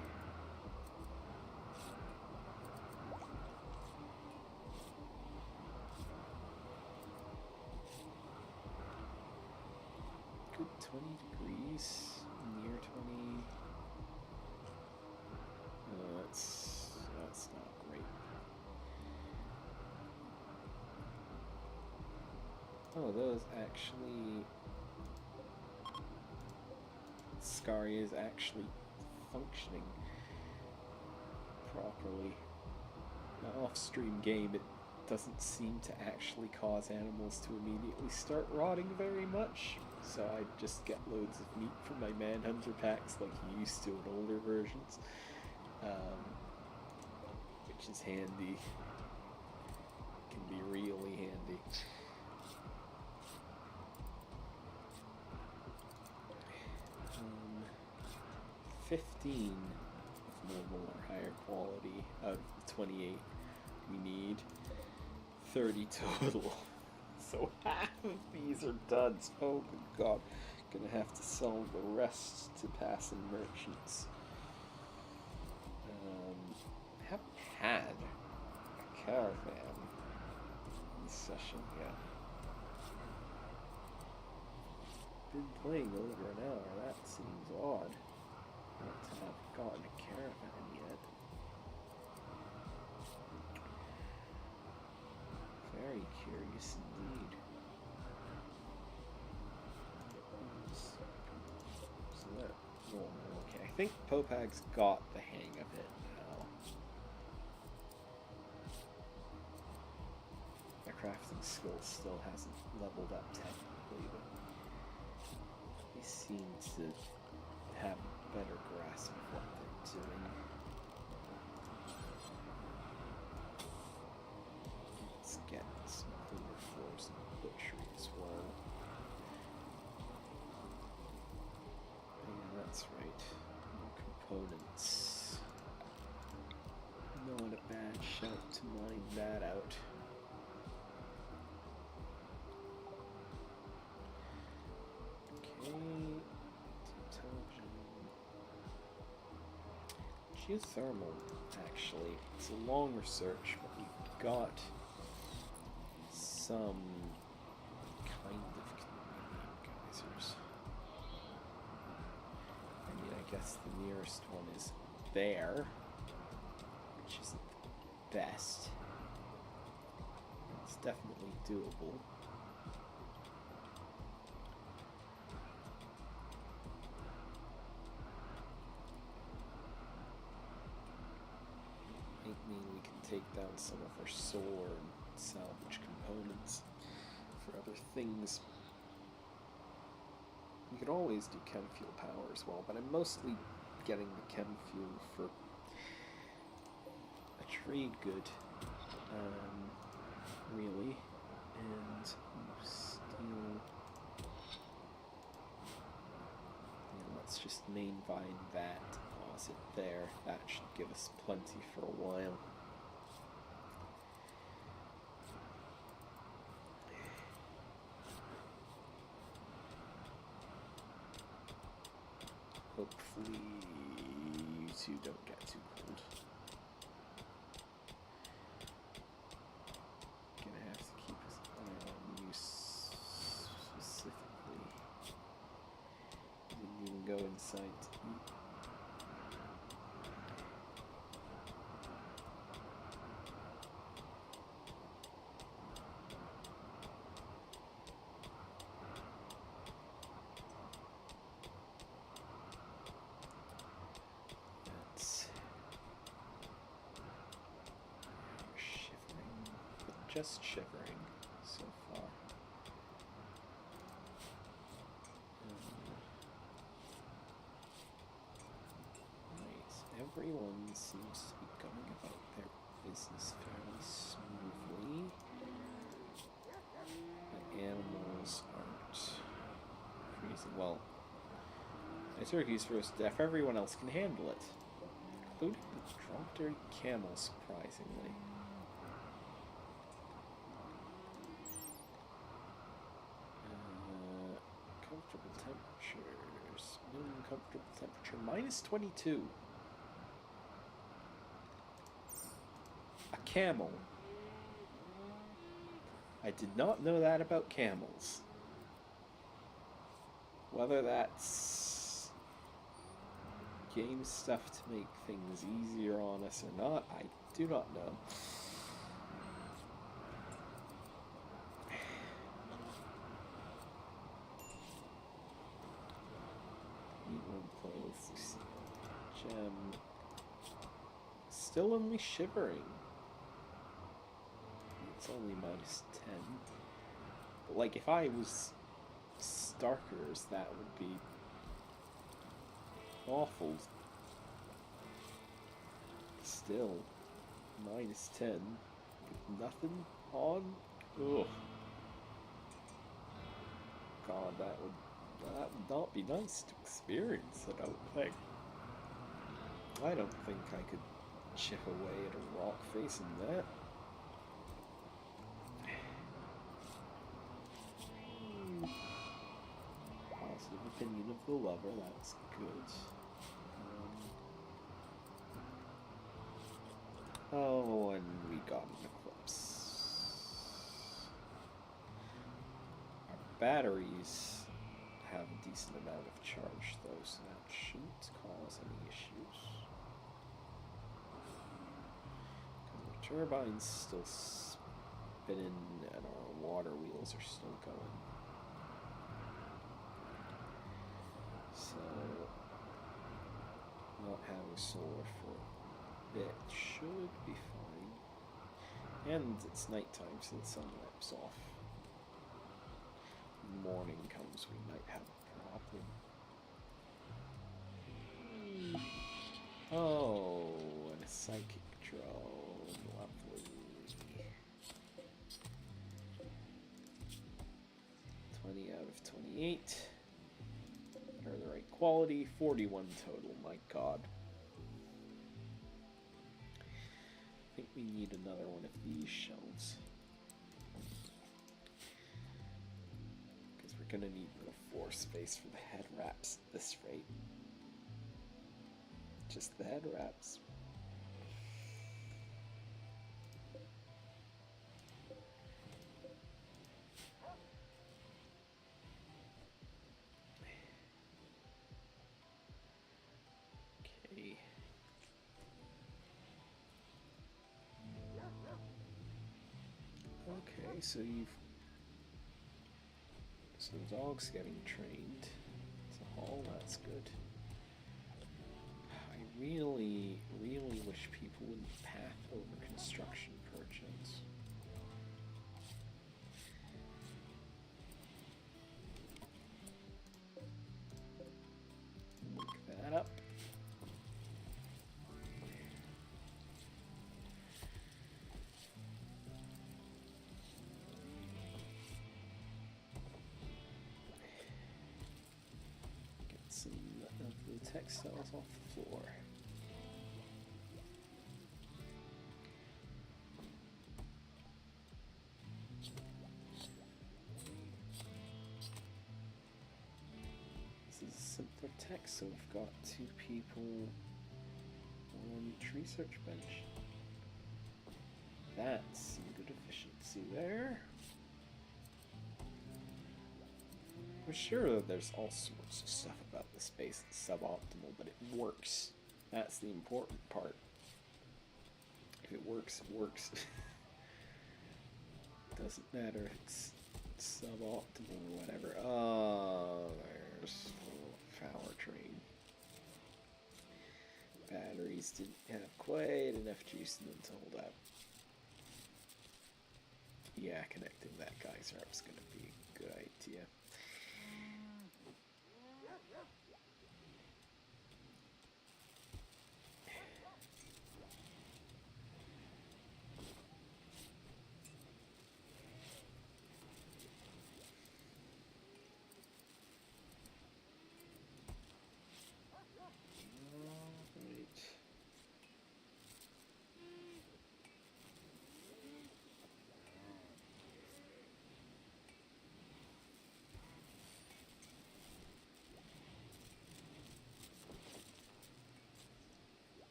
Good 20 degrees, near 20. That's not great. Oh, those actually... Scaria is actually functioning properly. My off-stream game, it doesn't seem to actually cause animals to immediately start rotting very much, so I just get loads of meat from my Manhunter packs like you used to in older versions, which is handy. Can be really handy. 15 of normal or higher quality out of the 28 we need. 30 total. So half of these are duds. Oh good god. Gonna have to sell the rest to passing merchants. Haven't had a caravan this session yet. Been playing over an hour. That seems odd. Not to have gotten a caravan yet. Very curious indeed. So that, oh, okay. I think Popag's got the hang of it now. My crafting skill still hasn't leveled up technically, but he seems to have a better grasp of what they're doing. Let's get some cleaner floors and butchery as well. Yeah, that's right. More components. Not a bad shout to mine that out. Geothermal, actually. It's a long research, but we've got some kind of convenient geysers. I mean, I guess the nearest one is there, which isn't the best. It's definitely doable. We can take down some of our solar and salvage components for other things. You could always do chem fuel power as well, but I'm mostly getting the chem fuel for a trade good, really, and steel. Yeah, let's just main vine that. It there. That should give us plenty for a while. Hopefully you two don't get too cold. Gonna have to keep an eye on you specifically. Didn't even go inside to eat. Just shivering so far. Right, everyone seems to be going about their business fairly smoothly. The animals aren't freezing. Well, the turkey's first death. Everyone else can handle it, including the dromedary camel, surprisingly. Minus 22. A camel. I did not know that about camels. Whether that's game stuff to make things easier on us or not, I do not know. Clothes, gem. Still only shivering. It's only minus 10. But like if I was Starkers, that would be awful. Still, minus 10 with nothing on. Ugh. God, that would not be nice to experience, I don't think. I don't think I could chip away at a rock facing that. Positive opinion of the lover, that's good. Oh, and we got an eclipse. Our batteries have a decent amount of charge though, so that shouldn't cause any issues. Our turbine's still spinning and our water wheels are still going. So, not having solar for a bit should be fine. And it's nighttime, so the sun wipes off. Morning comes, we might have a problem. Oh, and a psychic drone. Lovely. 20 out of 28. Are the right quality. 41 total, my god. I think we need another one of these shelves. Gonna need no floor space for the head wraps at this rate. Just the head wraps. Okay. Okay, so you've So the dog's getting trained to haul, that's good. I really, really wish people wouldn't path over construction projects. Pick that up. Some of the textiles off the floor. This is a simpler text, so we've got 2 people on each research bench. That's some good efficiency there. I'm sure that there's all sorts of stuff about the space that's suboptimal, but it works. That's the important part. If it works, it works. Doesn't matter if it's suboptimal or whatever. Oh, there's power train. Batteries didn't have quite enough juice in them to hold out. Yeah, connecting that geyser up is going to be a good idea.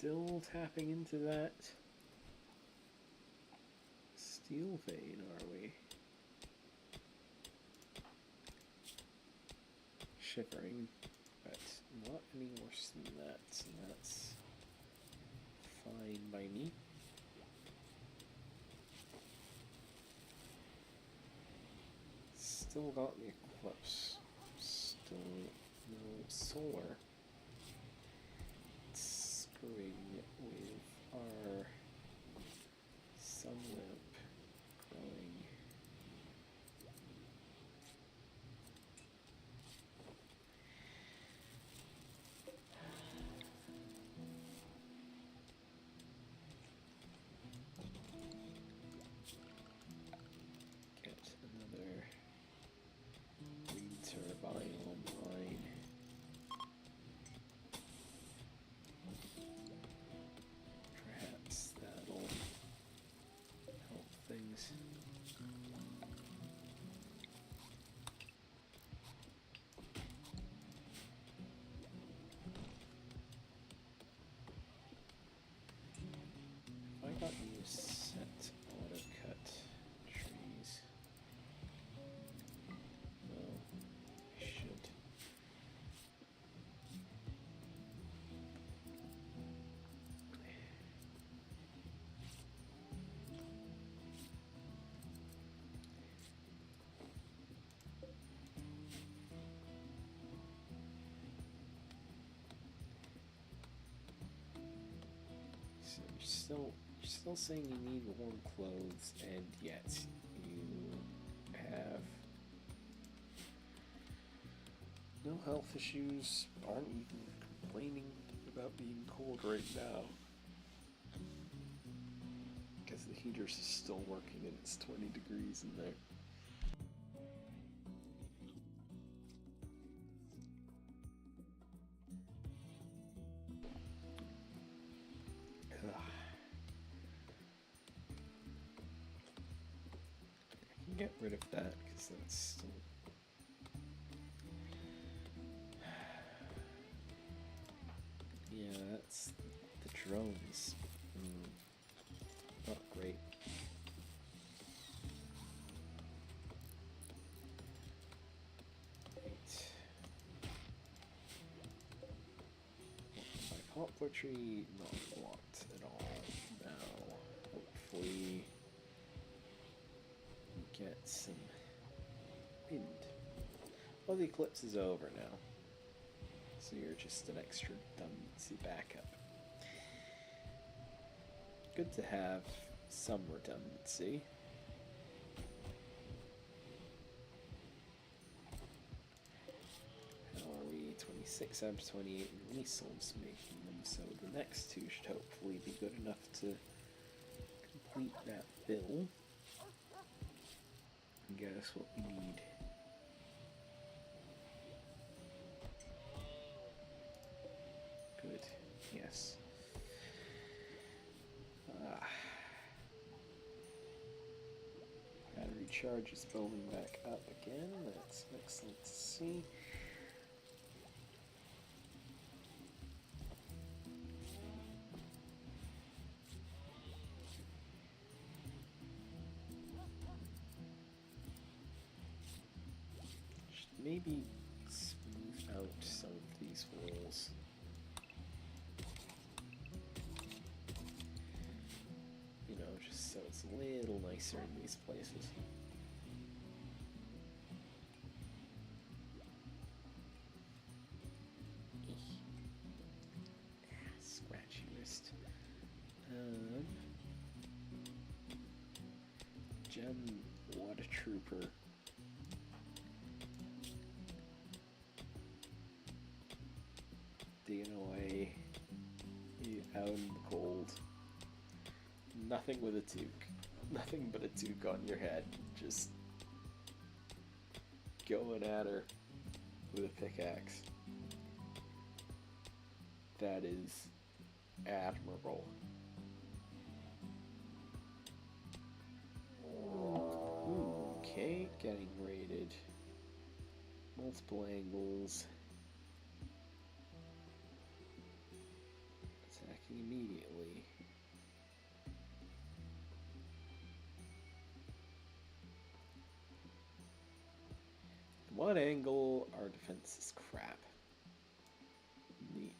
Still tapping into that steel vein, are we? Shivering, but not any worse than that, so that's fine by me. Still got the eclipse. Still no solar. It's screwing with our sun lamp growing. Get another wind turbine online. Perhaps that'll help things. I got you set auto cut trees. Well, I should. So you're still saying you need warm clothes, and yet you have no health issues, aren't even complaining about being cold right now. Because the heater's still working and it's 20 degrees in there. I can get rid of that because that's still. Yeah, that's the drones. Not great. Right. My poplar tree not blocked at all. Now, hopefully, we get some wind. Well, the eclipse is over now, so you're just an extra redundancy backup. Good to have some redundancy. How are we? 26 out of 28 resource making them, so the next two should hopefully be good enough to complete that bill. And guess what we need? Good. Yes. Battery charge is building back up again. That's excellent to see. Should maybe smooth out some of these walls. You know, just so it's a little nicer in these places. Scratchy wrist. Gem Water Trooper. Digging away out in the cold. Nothing with a toque. Nothing but a toque on your head. Just going at her with a pickaxe. That is admirable. Okay, getting raided. Multiple angles. attacking immediately. One angle, our defense is crap. Neat.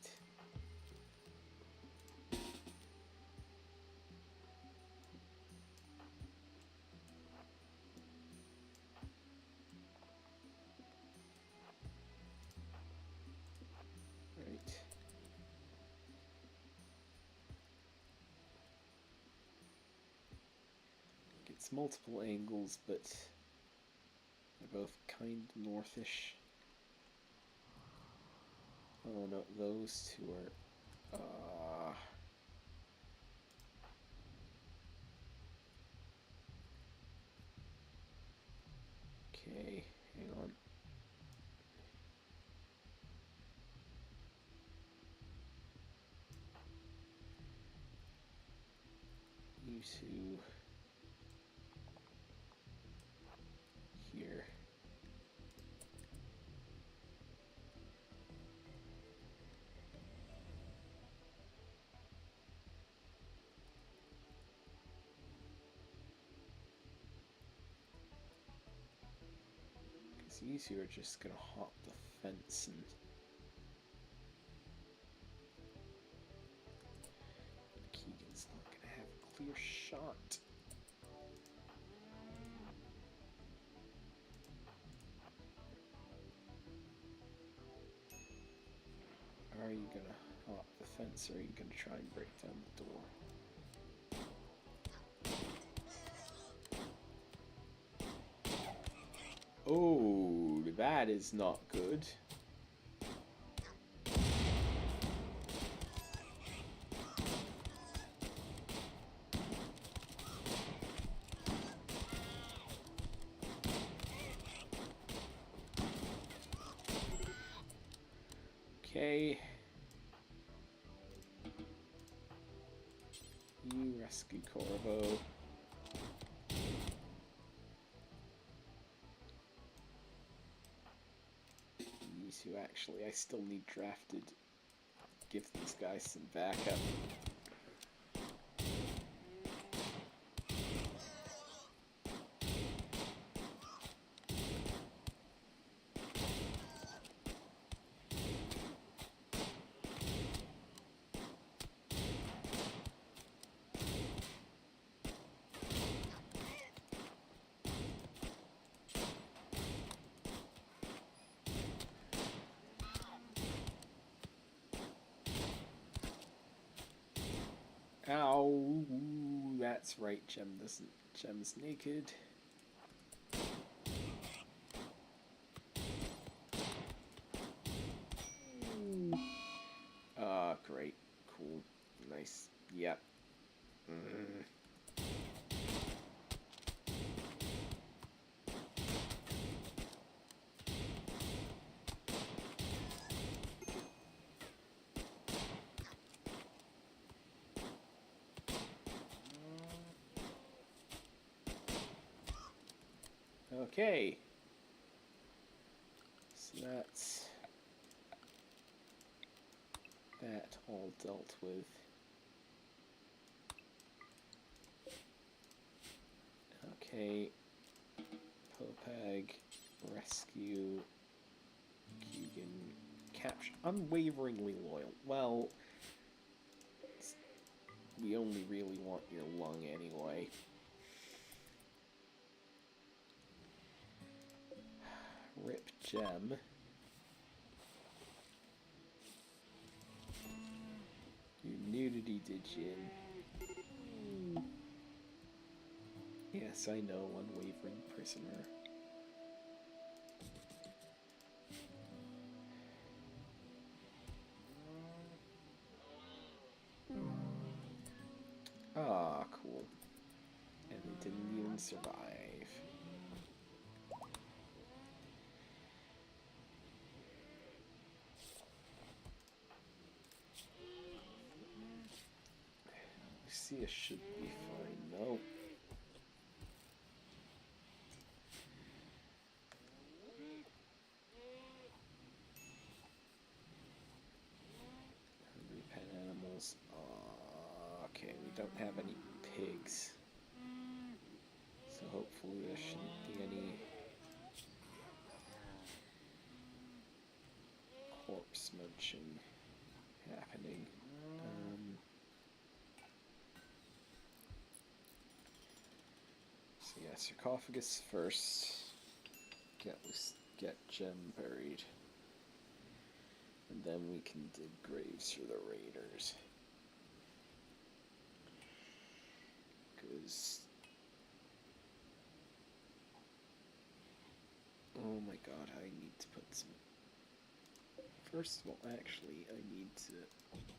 Right. It's multiple angles, but they're both kind of northish. Oh no, those two are... Okay, hang on. You two... here. Because these two are just gonna hop the fence and... Keegan's not gonna have a clear shot. Are you gonna hop the fence, or are you gonna try and break down the door? Oh, that is not good. Okay. You rescue Corvo. These two, actually, I still need drafted. Give these guys some backup. Ow, that's right, Gem's naked. Great, cool, nice, yep. Okay, so that's that all dealt with. Okay, Popag, rescue, Keegan, capture, unwaveringly loyal. Well, we only really want your lung anyway. Rip Gem. Your nudity digin. Yes, I know, unwavering prisoner. Ah, cool. And they didn't even survive. Lucia should be fine, though. Hungry pet animals. Ah. Okay, we don't have any pigs. So hopefully there shouldn't be any corpse munching happening. So yeah, sarcophagus first. Get Gem buried. And then we can dig graves for the raiders. Because... oh my god, I need to put some... first of all, actually, I need to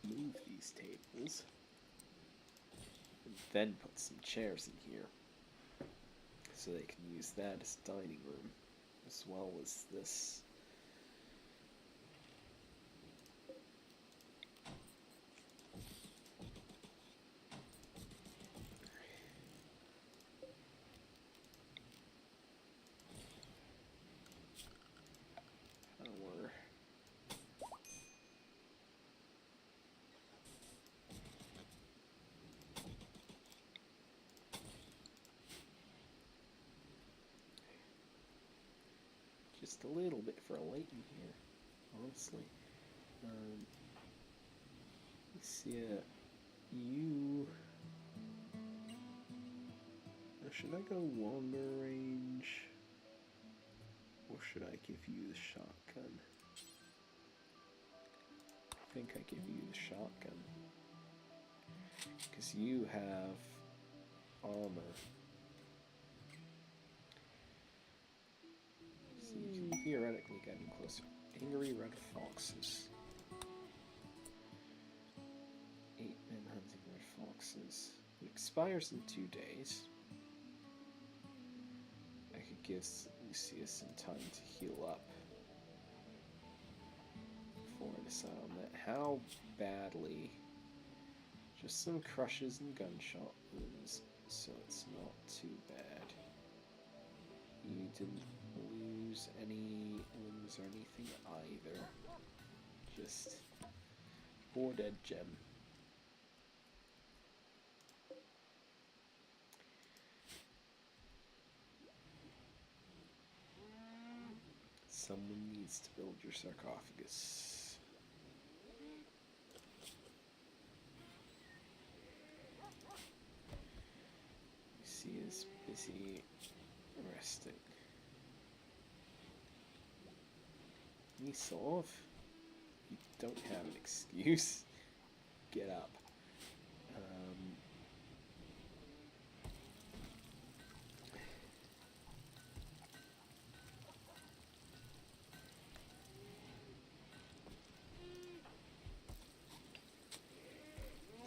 move these tables. And then put some chairs in here. So they can use that as dining room. As well as this. Power. Just a little bit for a light in here, honestly. Yeah, you... should I go longer range? Or should I give you the shotgun? I think I give you the shotgun. Because you have armor. So you can theoretically get in closer. Angry red foxes. 8 men hunting red foxes. It expires in 2 days. I could give Lucius some time to heal up before I decide on that. How badly? Just some crushes and gunshot wounds, so it's not too bad. You didn't lose any limbs or anything either. Just 4 dead gem. Someone needs to build your sarcophagus. Lucy is busy resting. Nisov, you don't have an excuse. Get up.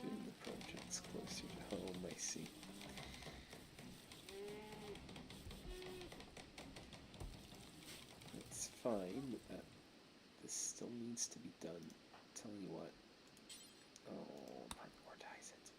Doing the projects closer to home, I see. It's fine, but this still needs to be done. Tell you what. Oh, prioritize it.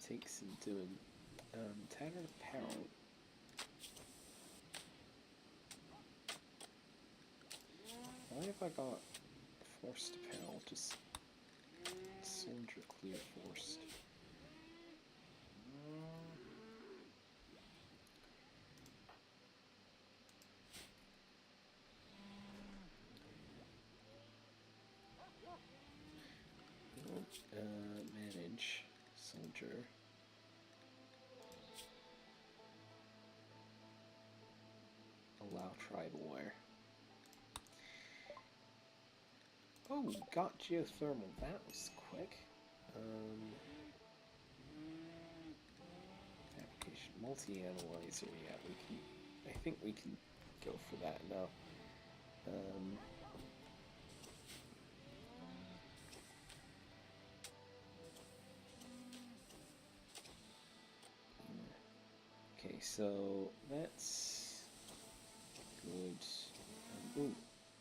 Take some doing. Tattered apparel. Why have I got forced apparel? Just soldier clear forced. Manage soldier. Allow tribal wear. Oh, got geothermal. That was quick. Fabrication multi-analyzer. Yeah, we can. I think we can go for that now. so that's good. Ooh,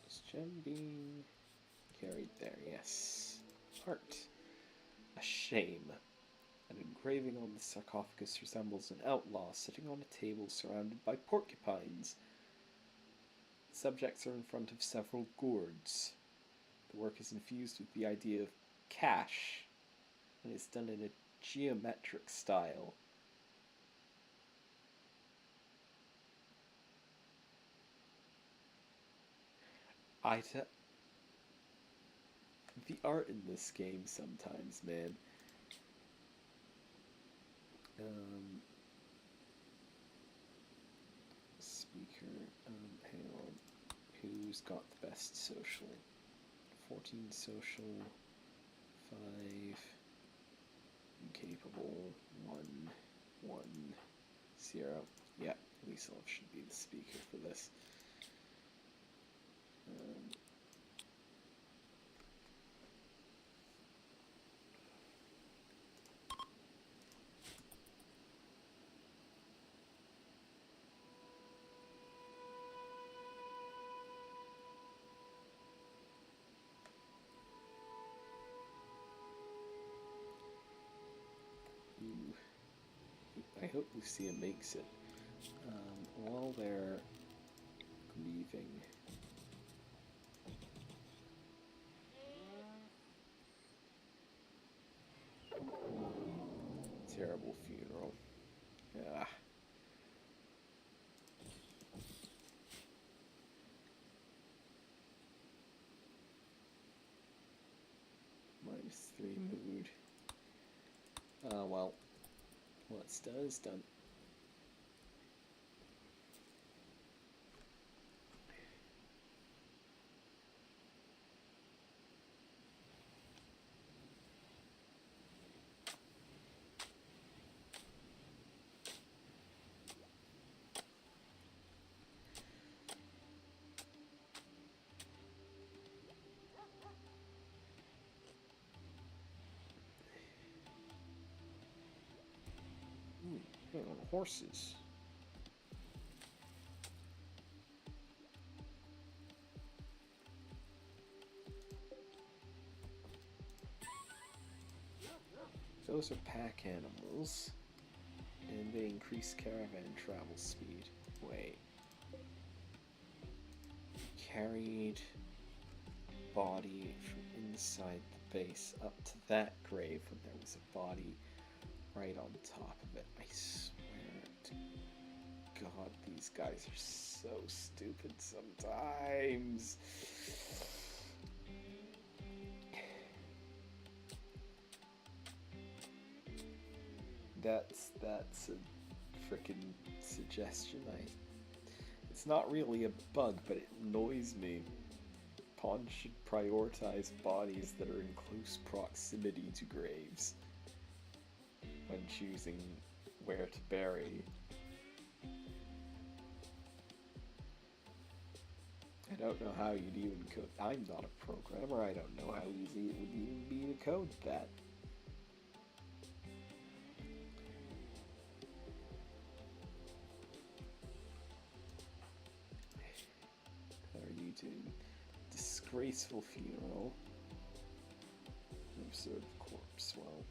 is gem being carried there? Yes. Art. A shame. An engraving on the sarcophagus resembles an outlaw sitting on a table surrounded by porcupines. The subjects are in front of several gourds. The work is infused with the idea of cash, and it's done in a geometric style. The art in this game sometimes, man. Speaker, hang on. Who's got the best social? 14 social, 5 incapable, 1, 1, 0. Yeah, Lisa should be the speaker for this. I hope Lucia makes it. While they're leaving, terrible funeral. Ah. -3 mood. Well, what's done is done. Hang on, horses. Those are pack animals, and they increase caravan travel speed. Wait. Carried body from inside the base up to that grave when there was a body right on top of it. I swear to God, these guys are so stupid sometimes. That's a frickin' suggestion. It's not really a bug, but it annoys me. Pawns should prioritize bodies that are in close proximity to graves when choosing where to bury. I don't know how you'd even code. I'm not a programmer. I don't know how easy it would even be to code that. How are you doing? Disgraceful funeral. Absurd corpse. Well.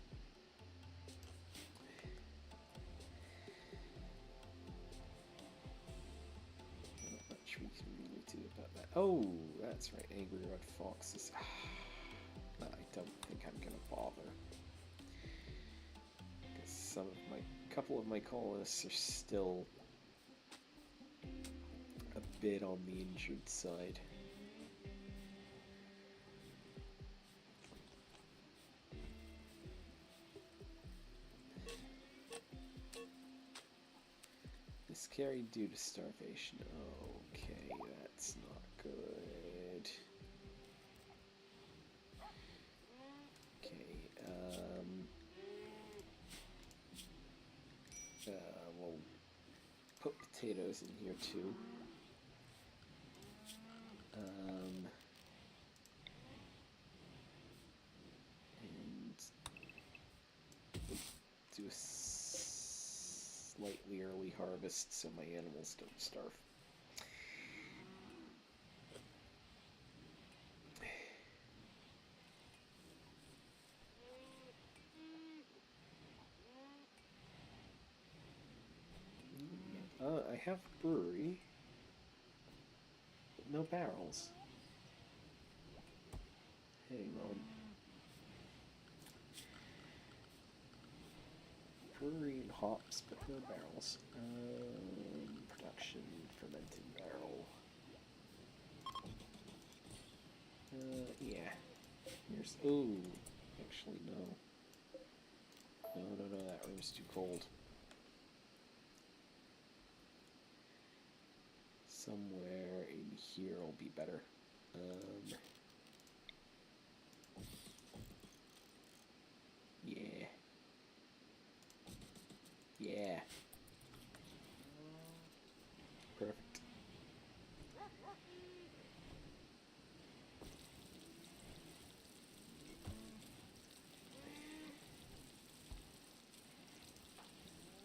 Not much we can really do about that. Oh, that's right. Angry Red Foxes. I don't think I'm gonna bother. Because couple of my colonists are still a bit on the injured side. Miscarried due to starvation. Okay, that's not good. Okay, we'll put potatoes in here too. And do a slightly early harvest so my animals don't starve. I have a brewery, but no barrels. Hang on. Brewery and hops, but no barrels. Production, fermenting barrel. Yeah. Here's. Oh, actually, no. No, that room's too cold. Somewhere in here will be better. Yeah. Yeah. Perfect.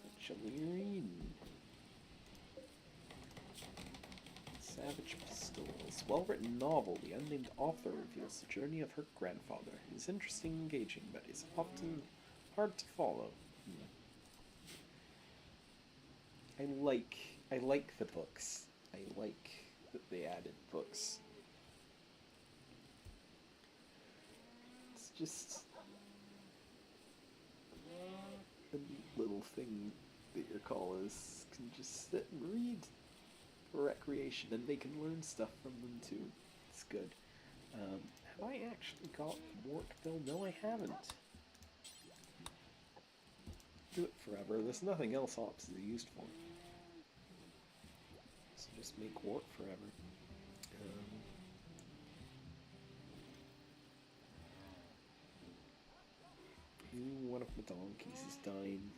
What shall we read? Savage Pistols. Well-written novel, the unnamed author reveals the journey of her grandfather. It is interesting and engaging, but is often hard to follow. I like the books. I like that they added books. It's just a neat little thing that your callers can just sit and read for recreation, and they can learn stuff from them too. It's good. Have I actually got Work Bill? No, I haven't. Do it forever. There's nothing else ops is used for. So just make work forever. One of my donkeys is dying.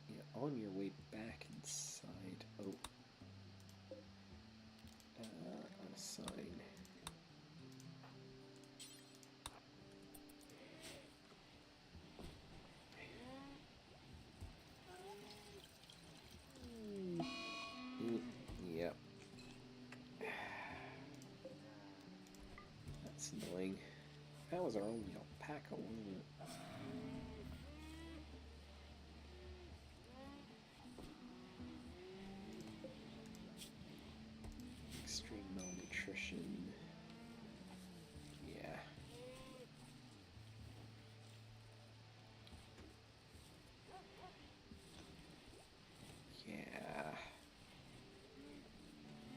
Yeah, on your way back inside. Oh. On a sign. Yep. That's annoying. That was our only alpaca, wasn't it? Extreme malnutrition. Yeah. Yeah.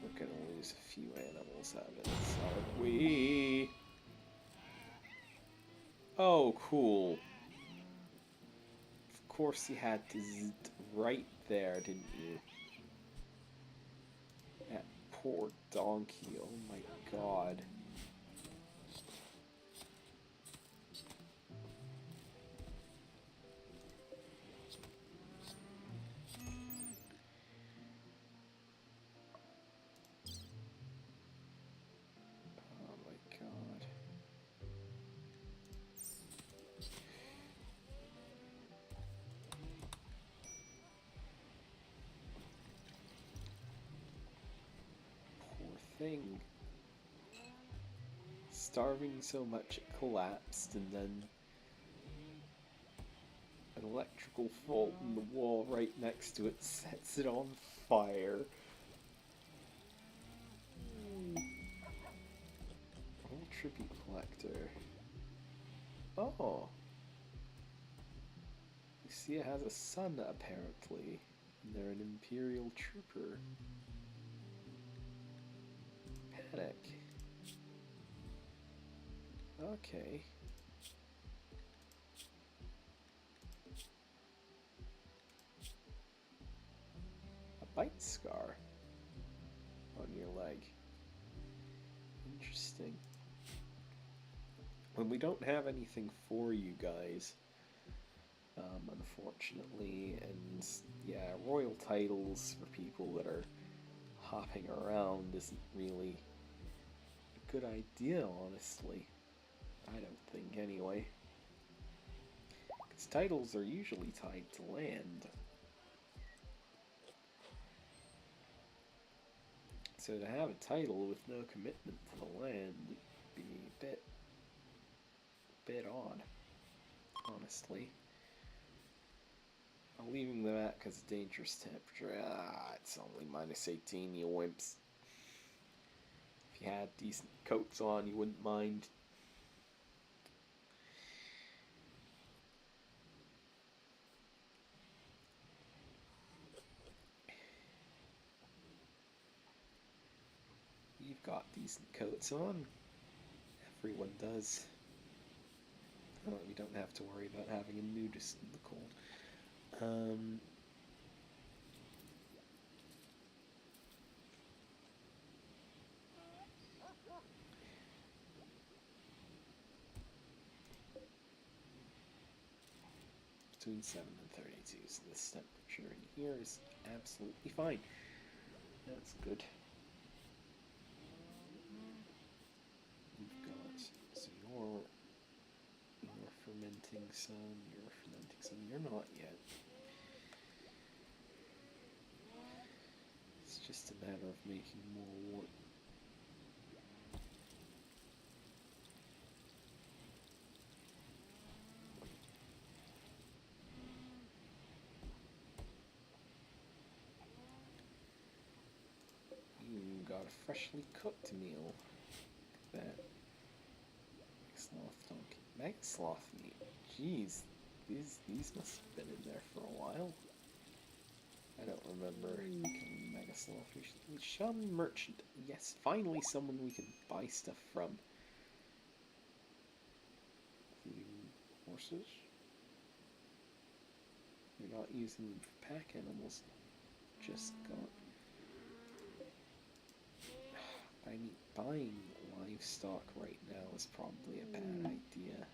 We're gonna lose a few animals out of this, aren't we? Oh, cool. Of course you had to zit right there, didn't you? That poor donkey, oh my god. Oh my god. Poor thing. Starving so much it collapsed, and then an electrical fault in the wall right next to it sets it on fire. Old tribute collector. Oh. You see it has a son, apparently. And they're an Imperial trooper. Panic. Okay. A bite scar on your leg. Interesting. When we don't have anything for you guys, unfortunately, and yeah, royal titles for people that are hopping around isn't really good idea, honestly. I don't think, anyway. Because titles are usually tied to land. So to have a title with no commitment to the land would be a bit odd, honestly. I'm leaving them at because of dangerous temperature. It's only -18, you wimps. If you had decent coats on, you wouldn't mind. You've got decent coats on. Everyone does. Oh, we don't have to worry about having a nudist in the cold. Between 7 and 32, so this temperature in here is absolutely fine. That's good. You've got, so you're fermenting some, you're not yet. It's just a matter of making more wood. You got a freshly cooked meal. Look at that. Sloth donkey. Meg sloth meat. Jeez. These must have been in there for a while. I don't remember killing Mega Sloth. We shun merchant. Yes, finally someone we can buy stuff from. Feeding horses. You're not using them for pack animals. Just got. I mean, buying livestock right now is probably a bad idea.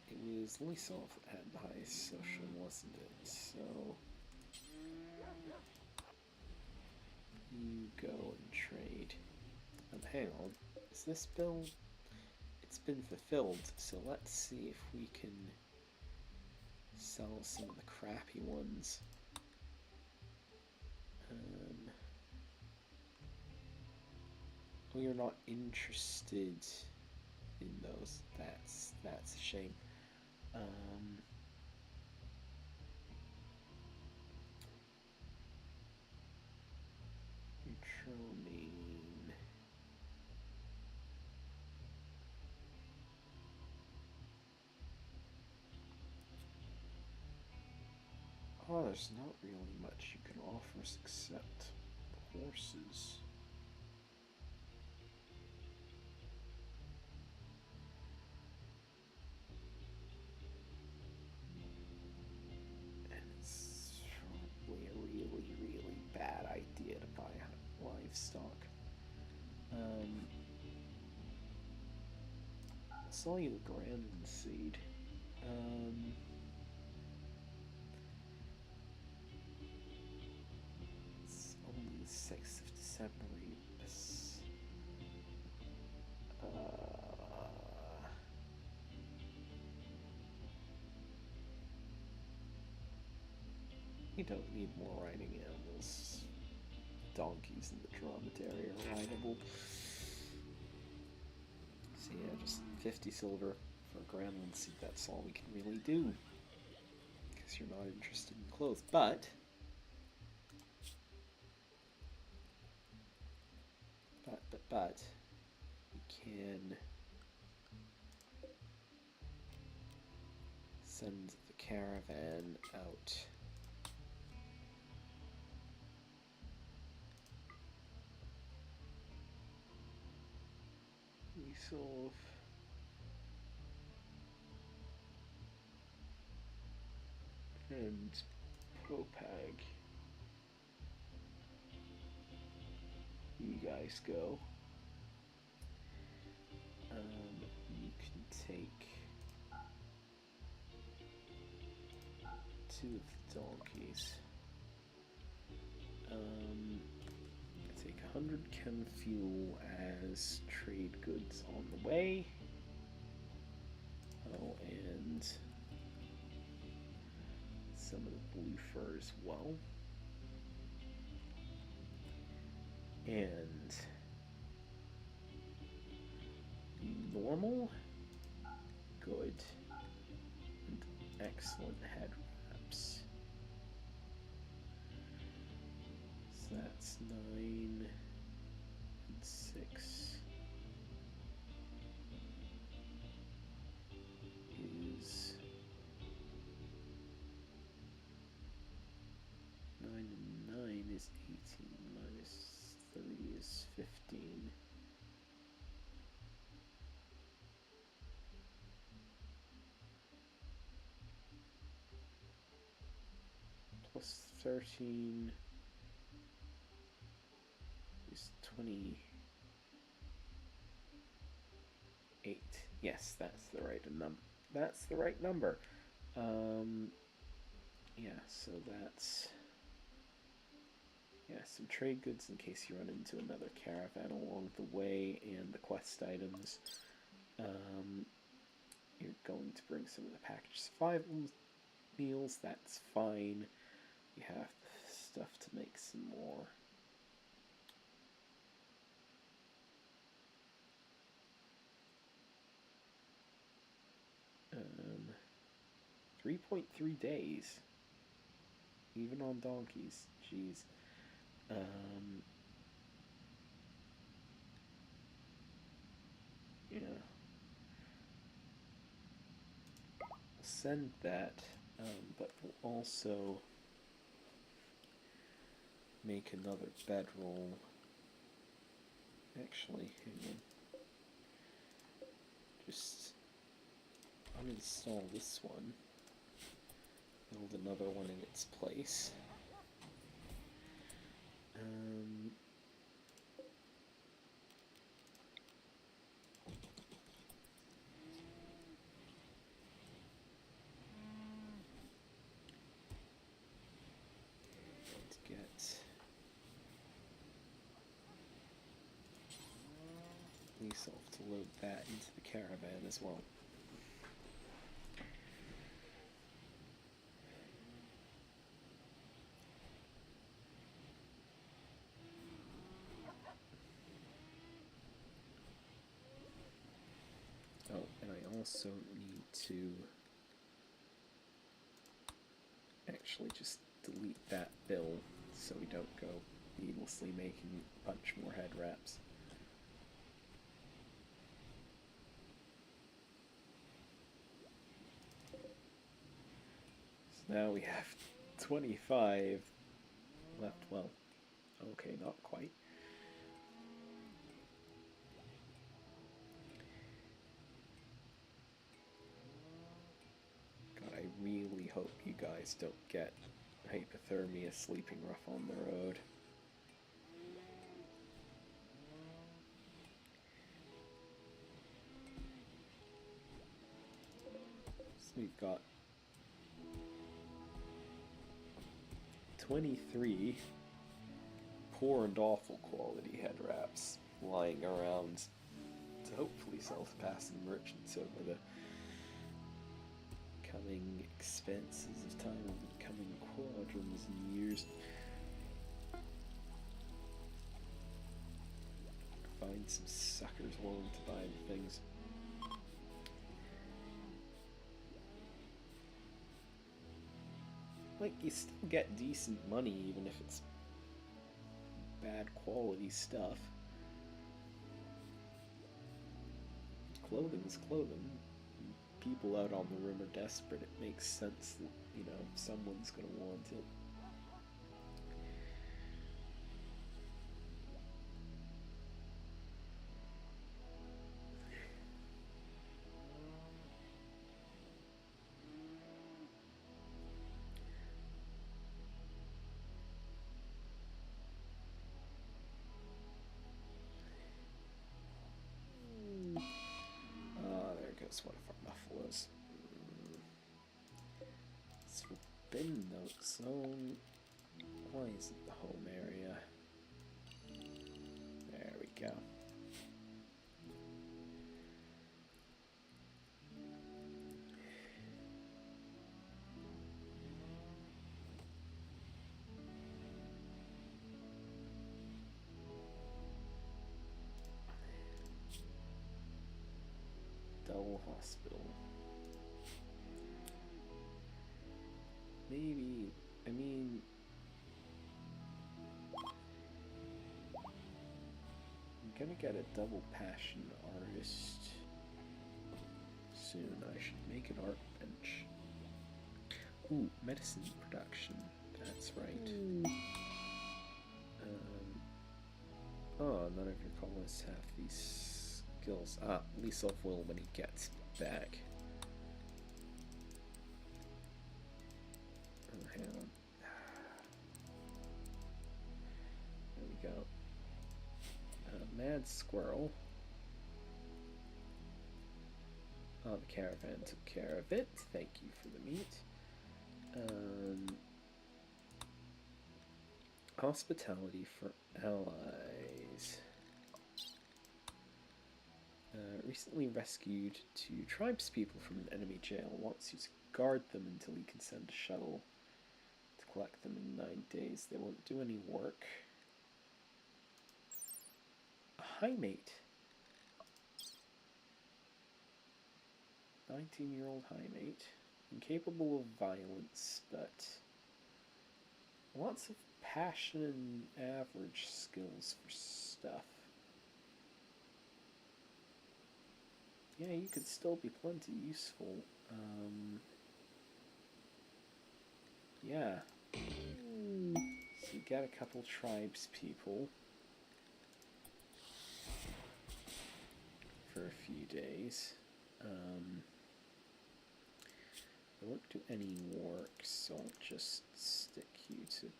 It was Lysov that had the highest social, wasn't it? So you go and trade. Hang on, is this bill? It's been fulfilled, so let's see if we can sell some of the crappy ones. Oh, you're not interested in those. That's a shame. Neutromane. Oh, there's not really much you can offer us except horses. And it's probably a really, really bad idea to buy livestock. I'll sell you the Grand Seed. It's only the 6th of December. You don't need more riding animals. Donkeys in the dromedary are rideable. So yeah, just 50 silver for a Gremlin seat, that's all we can really do. Because you're not interested in clothes. But we can send the caravan out. We solve and Propag. You guys go. You can take 2 of the donkeys. Take 100 chem fuel as trade goods on the way. Oh, and some of the blue fur as well. And normal, good, and excellent head wraps. So that's 9 and 6 is 9 and 9 is 18 minus 3 is 15. Plus 13 is 28. Yes, that's the right number. That's the right number. Yeah, so that's some trade goods in case you run into another caravan along the way, and the quest items. You're going to bring some of the packaged survival meals. That's fine. You have the stuff to make some more. 3.3 days, even on donkeys. Jeez. Yeah. We'll send that, but we'll also make another bedroll. Actually, hang on. Just uninstall this one. Build another one in its place. Let's get myself to load that into the caravan as well. Oh, and I also need to actually just delete that bill so we don't go needlessly making a bunch more head wraps. So now we have 25 left. Well, okay, not quite. God, I really hope you guys don't get hypothermia sleeping rough on the road. So we've got 23 poor and awful quality head wraps lying around to hopefully sell to passing merchants over the coming expenses of time and the coming quadrants and years. Find some suckers willing to buy the things. Like, you still get decent money even if it's bad quality stuff. Clothing's clothing. People out on the room are desperate. It makes sense that, you know, someone's gonna want it. There goes one of our buffaloes. Let's bin note zone. Why isn't the home area? There we go. Dull hospital. Maybe, I mean, I'm gonna get a double passion artist soon. I should make an art bench. Ooh, medicine production. That's right. Oh, none of your colonists have these skills. Ah, Lisa will when he gets back. Oh, hang on. There we go. Mad Squirrel. Oh, the caravan took care of it. Thank you for the meat. Hospitality for allies. Recently rescued 2 tribespeople from an enemy jail. Wants you to guard them until he can send a shuttle to collect them in 9 days. They won't do any work. A high mate. 19-year-old high mate. Incapable of violence, but lots of passion and average skills for stuff. Yeah, you could still be plenty useful. Yeah. So you get a couple tribes people for a few days. They won't do any work, so I'll just stick you to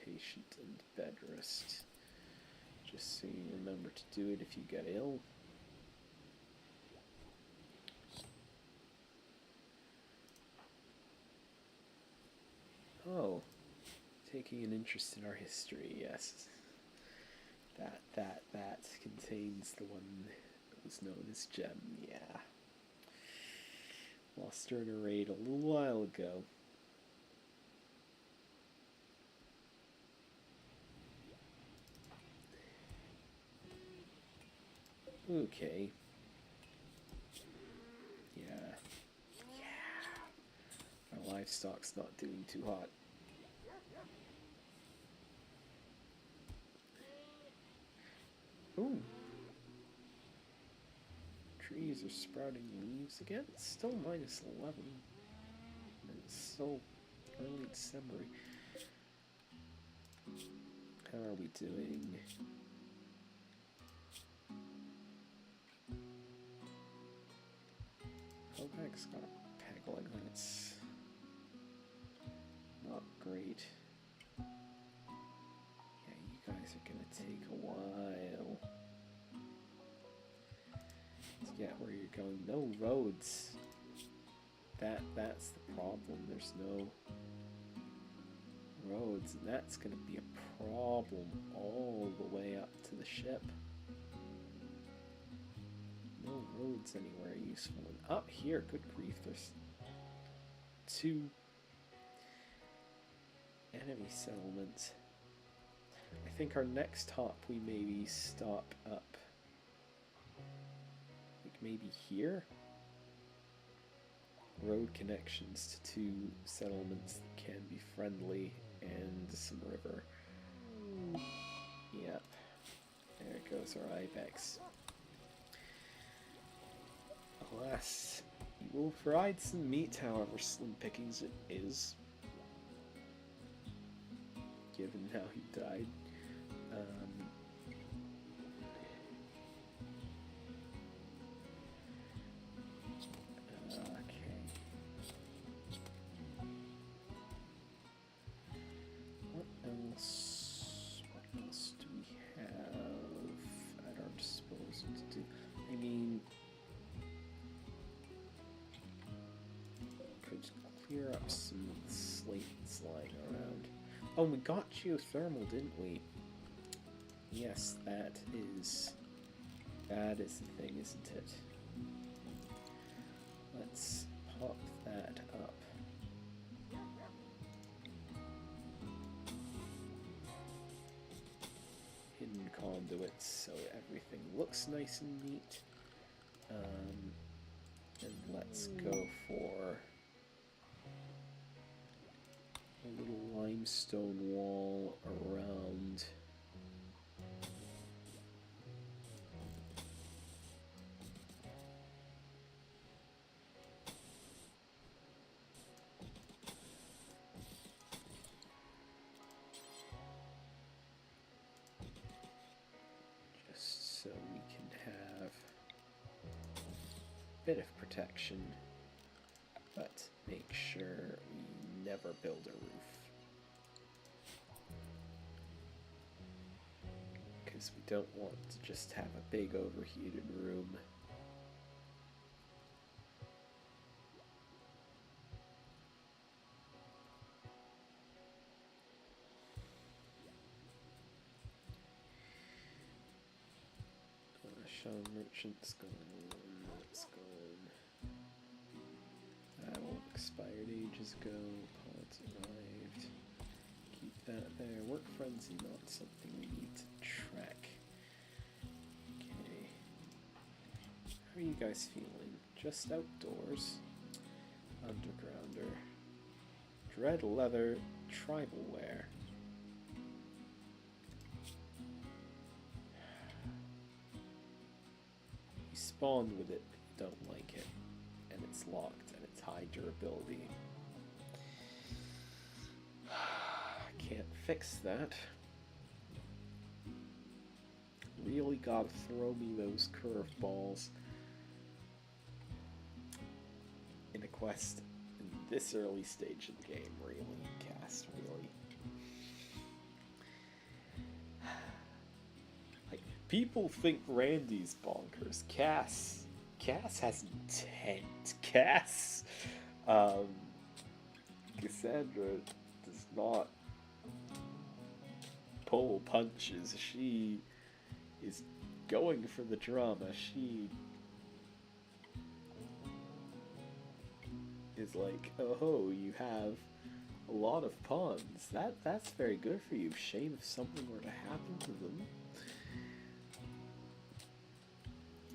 patient and bed rest. Just so you remember to do it if you get ill. Oh, taking an interest in our history, yes. That contains the one that was known as Gem, yeah. Lost her in a raid a little while ago. Okay. Yeah. Our livestock's not doing too hot. Ooh. Trees are sprouting leaves again. It's still minus 11. And it's still early December. How are we doing? Hobag's got a peggling that's not great. Yeah, you guys are gonna take a while to get where you're going. No roads. That's the problem. There's no roads, and that's gonna be a problem all the way up to the ship. No roads anywhere useful. And up here, good grief, there's 2 enemy settlements. I think our next hop we maybe stop up. Like maybe here? Road connections to 2 settlements that can be friendly and some river. Yep. There goes our ibex. Alas, you will provide some meat, however slim pickings it is, given how he died. Okay. What else do we have at our disposal to do? I mean, could clear up some slate that's lying around. Oh, we got geothermal, didn't we? Yes, that is the thing, isn't it? Let's pop that up. Hidden conduits, so everything looks nice and neat. And let's go for a little limestone wall around. Just so we can have a bit of protection, but make sure we never build a roof. Because we don't want to just have a big overheated room. Shell merchant's gone. That's gone. That one expired ages ago. Pods arrived. Keep that there. Work frenzy, not something we need to track. Okay. How are you guys feeling? Just outdoors? Undergrounder. Dread leather. Tribal wear. You spawned with it, but you don't like it. And it's locked, and it's high durability. Can't fix that. Really gotta throw me those curveballs in a quest in this early stage of the game, really. Cast, really. Like, people think Randy's bonkers. Cass has intent. Cassandra does not pull punches. She is going for the drama. She is like, oh, you have a lot of pawns. That's very good for you. Shame if something were to happen to them.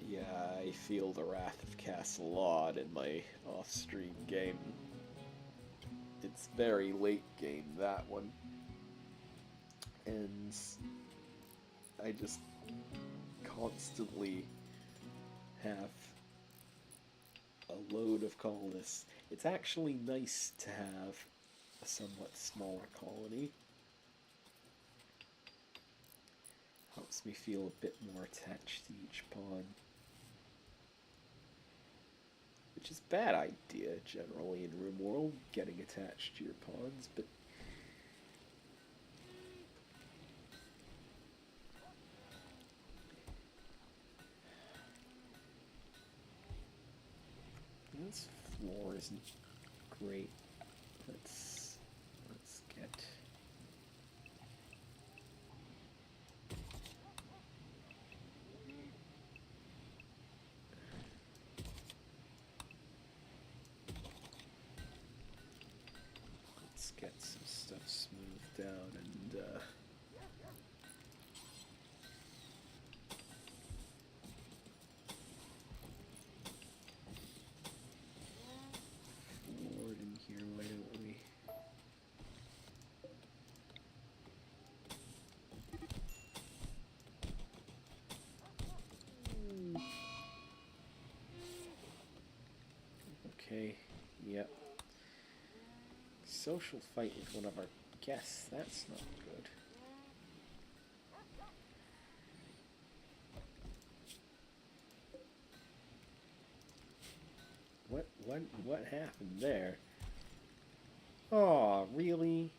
Yeah, I feel the wrath of Cass a lot in my off-stream game. It's very late game, that one. And I just constantly have a load of colonists. It's actually nice to have a somewhat smaller colony. Helps me feel a bit more attached to each pawn. Which is a bad idea, generally, in Rimworld, getting attached to your pawns, but this floor isn't great. Let's get some stuff smoothed out and forward in here, why don't we? Okay, yep. Social fight with one of our guests, that's not good. What happened there? Oh, really?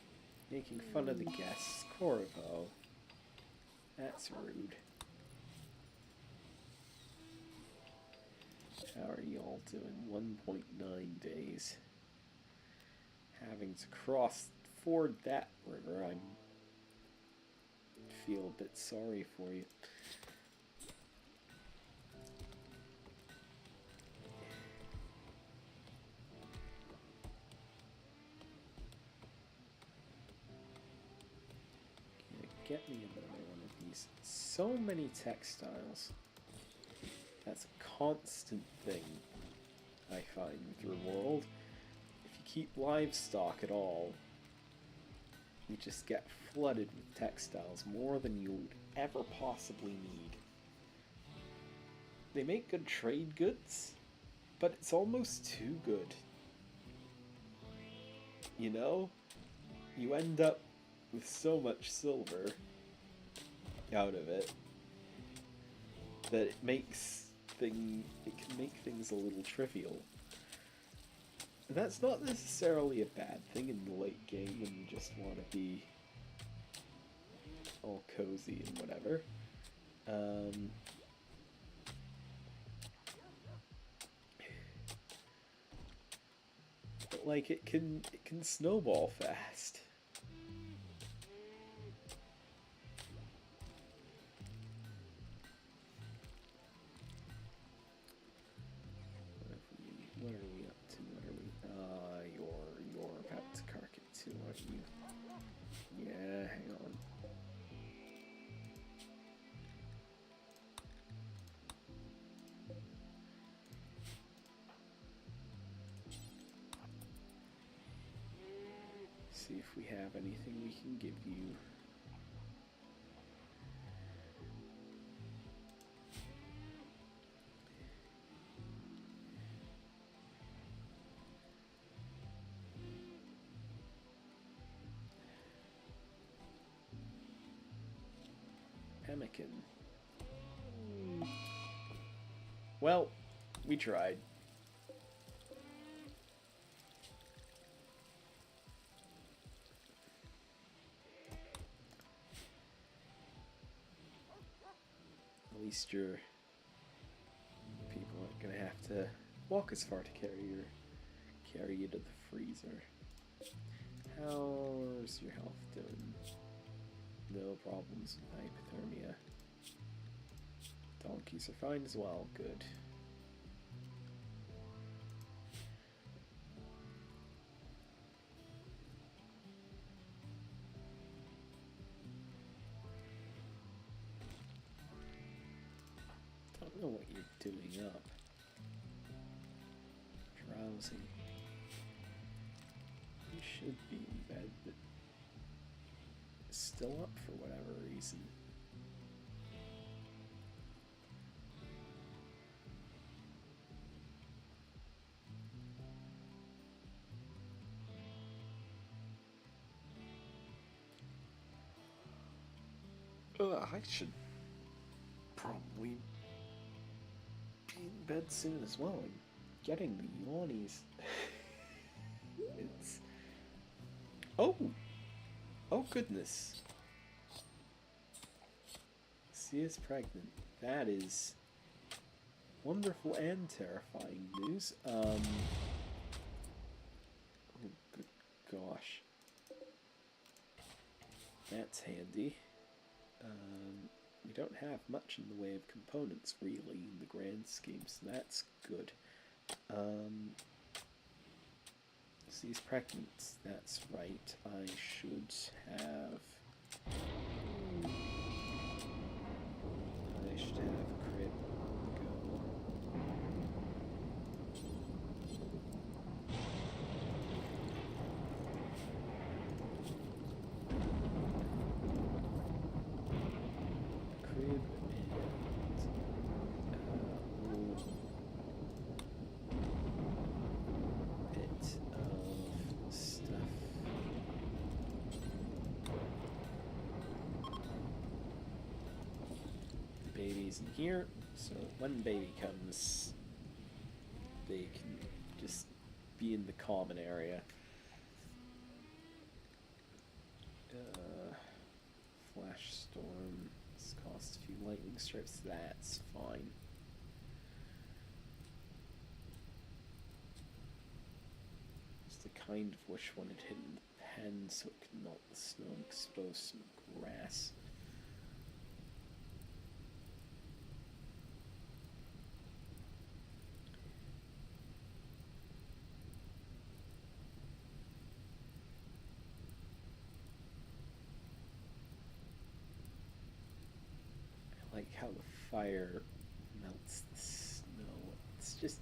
Making fun of the guests, Corvo. That's rude. How are y'all doing? 1.9 days. having to ford that river, I feel a bit sorry for you. Get me another one of these. So many textiles. That's a constant thing I find with Rimworld. If you keep livestock at all, you just get flooded with textiles, more than you would ever possibly need. They make good trade goods, but it's almost too good. You know? You end up with so much silver out of it that it can make things a little trivial. And that's not necessarily a bad thing in the late game when you just want to be all cozy and whatever. But like it can snowball fast. What are we up to? What are we? You're about to cark it too, aren't you? Yeah, hang on. See if we have anything we can give you. Pemmican. Well, we tried. At least your people aren't gonna have to walk as far to carry you to the freezer. How's your health doing? No problems with hypothermia. Donkeys are fine as well. Good. Don't know what you're doing up. Drowsy. You should be in bed, but still up for whatever reason. I should probably be in bed soon as well. I'm getting the yawnies. It's... Oh! Oh goodness. She is pregnant. That is wonderful and terrifying news. Oh good gosh. That's handy. We don't have much in the way of components, really, in the grand scheme, so that's good. She's pregnant, that's right. I should have crib go. Crib and bit of stuff. The baby's in here, so when baby comes, they can just be in the common area. Flash storm. This costs a few lightning strips. That's fine. Just a kind of wish one had hidden the pen so it could melt the snow and expose some grass. I like how the fire melts the snow. It's just,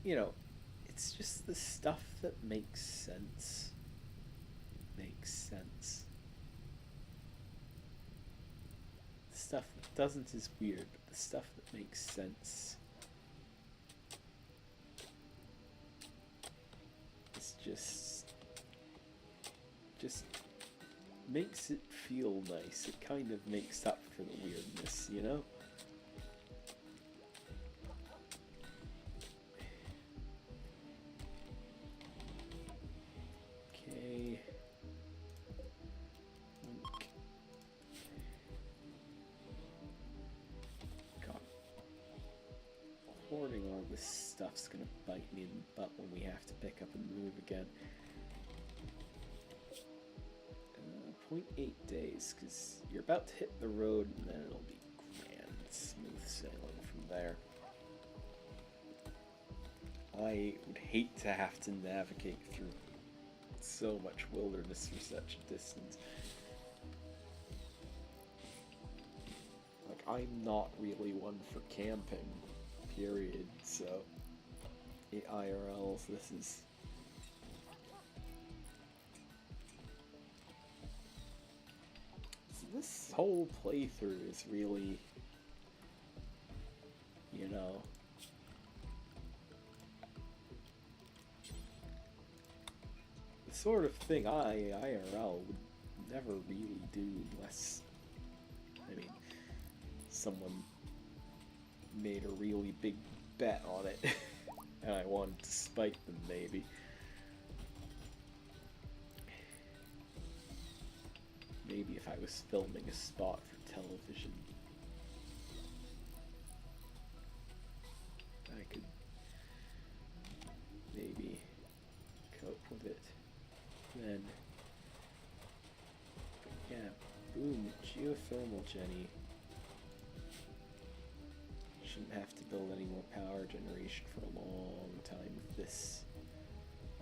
you know, it's just the stuff that makes sense. Makes sense. The stuff that doesn't is weird, but the stuff that makes sense is just makes it feel nice. It kind of makes up for the weirdness, you know? Okay. God. Hoarding all this stuff's gonna bite me in the butt when we have to pick up and move again. 0.8 days, because you're about to hit the road and then it'll be grand, smooth sailing from there. I would hate to have to navigate through so much wilderness for such a distance. Like, I'm not really one for camping, period, so IRLs, this whole playthrough is really, you know, the sort of thing IRL would never really do unless, I mean, someone made a really big bet on it and I wanted to spite them, maybe. Maybe if I was filming a spot for television, I could maybe cope with it then. But yeah, boom, geothermal Jenny. Shouldn't have to build any more power generation for a long time with this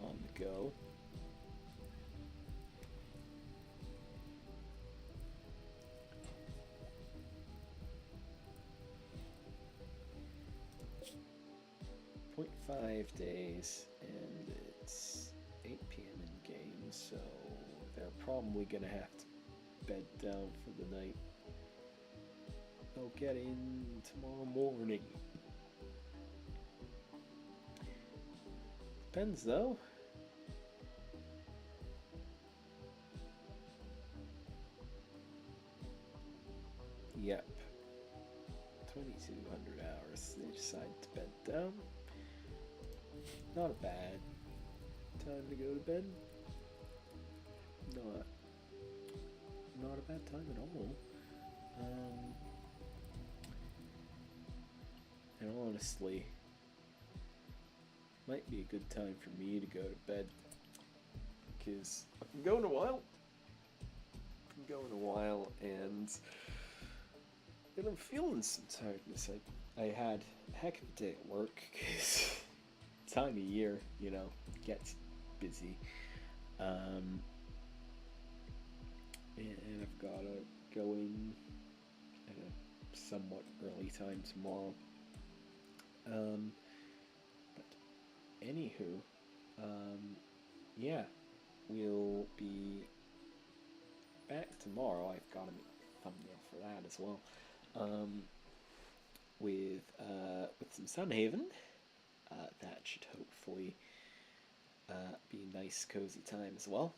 on the go. .5 days, and it's 8 p.m. in game, so they're probably gonna have to bed down for the night. They'll get in tomorrow morning. Depends though. Yep. 2,200 hours. They decide to bed down. Not a bad time to go to bed. Not a bad time at all. And honestly, might be a good time for me to go to bed, because I've been going a while, and I'm feeling some tiredness. I had a heck of a day at work, because time of year, you know, gets busy. And I've got to go in at a somewhat early time tomorrow. But anywho, yeah, we'll be back tomorrow. I've got a thumbnail for that as well. With some Sunhaven. That should hopefully be a nice, cozy time as well.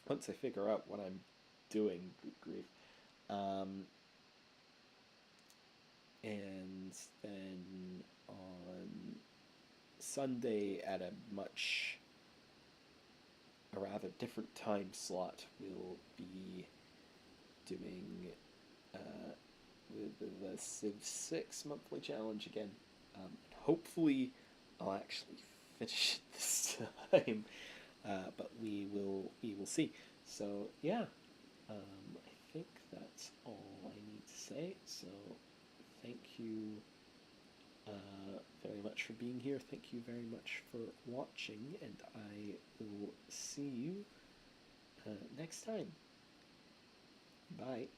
Once I figure out what I'm doing, good grief. And then on Sunday at a rather different time slot, we'll be doing the Civ 6 monthly challenge again. Hopefully I'll actually finish it this time. But we will see. So yeah, I think that's all I need to say. So thank you very much for being here. Thank you very much for watching, and I will see you next time. Bye.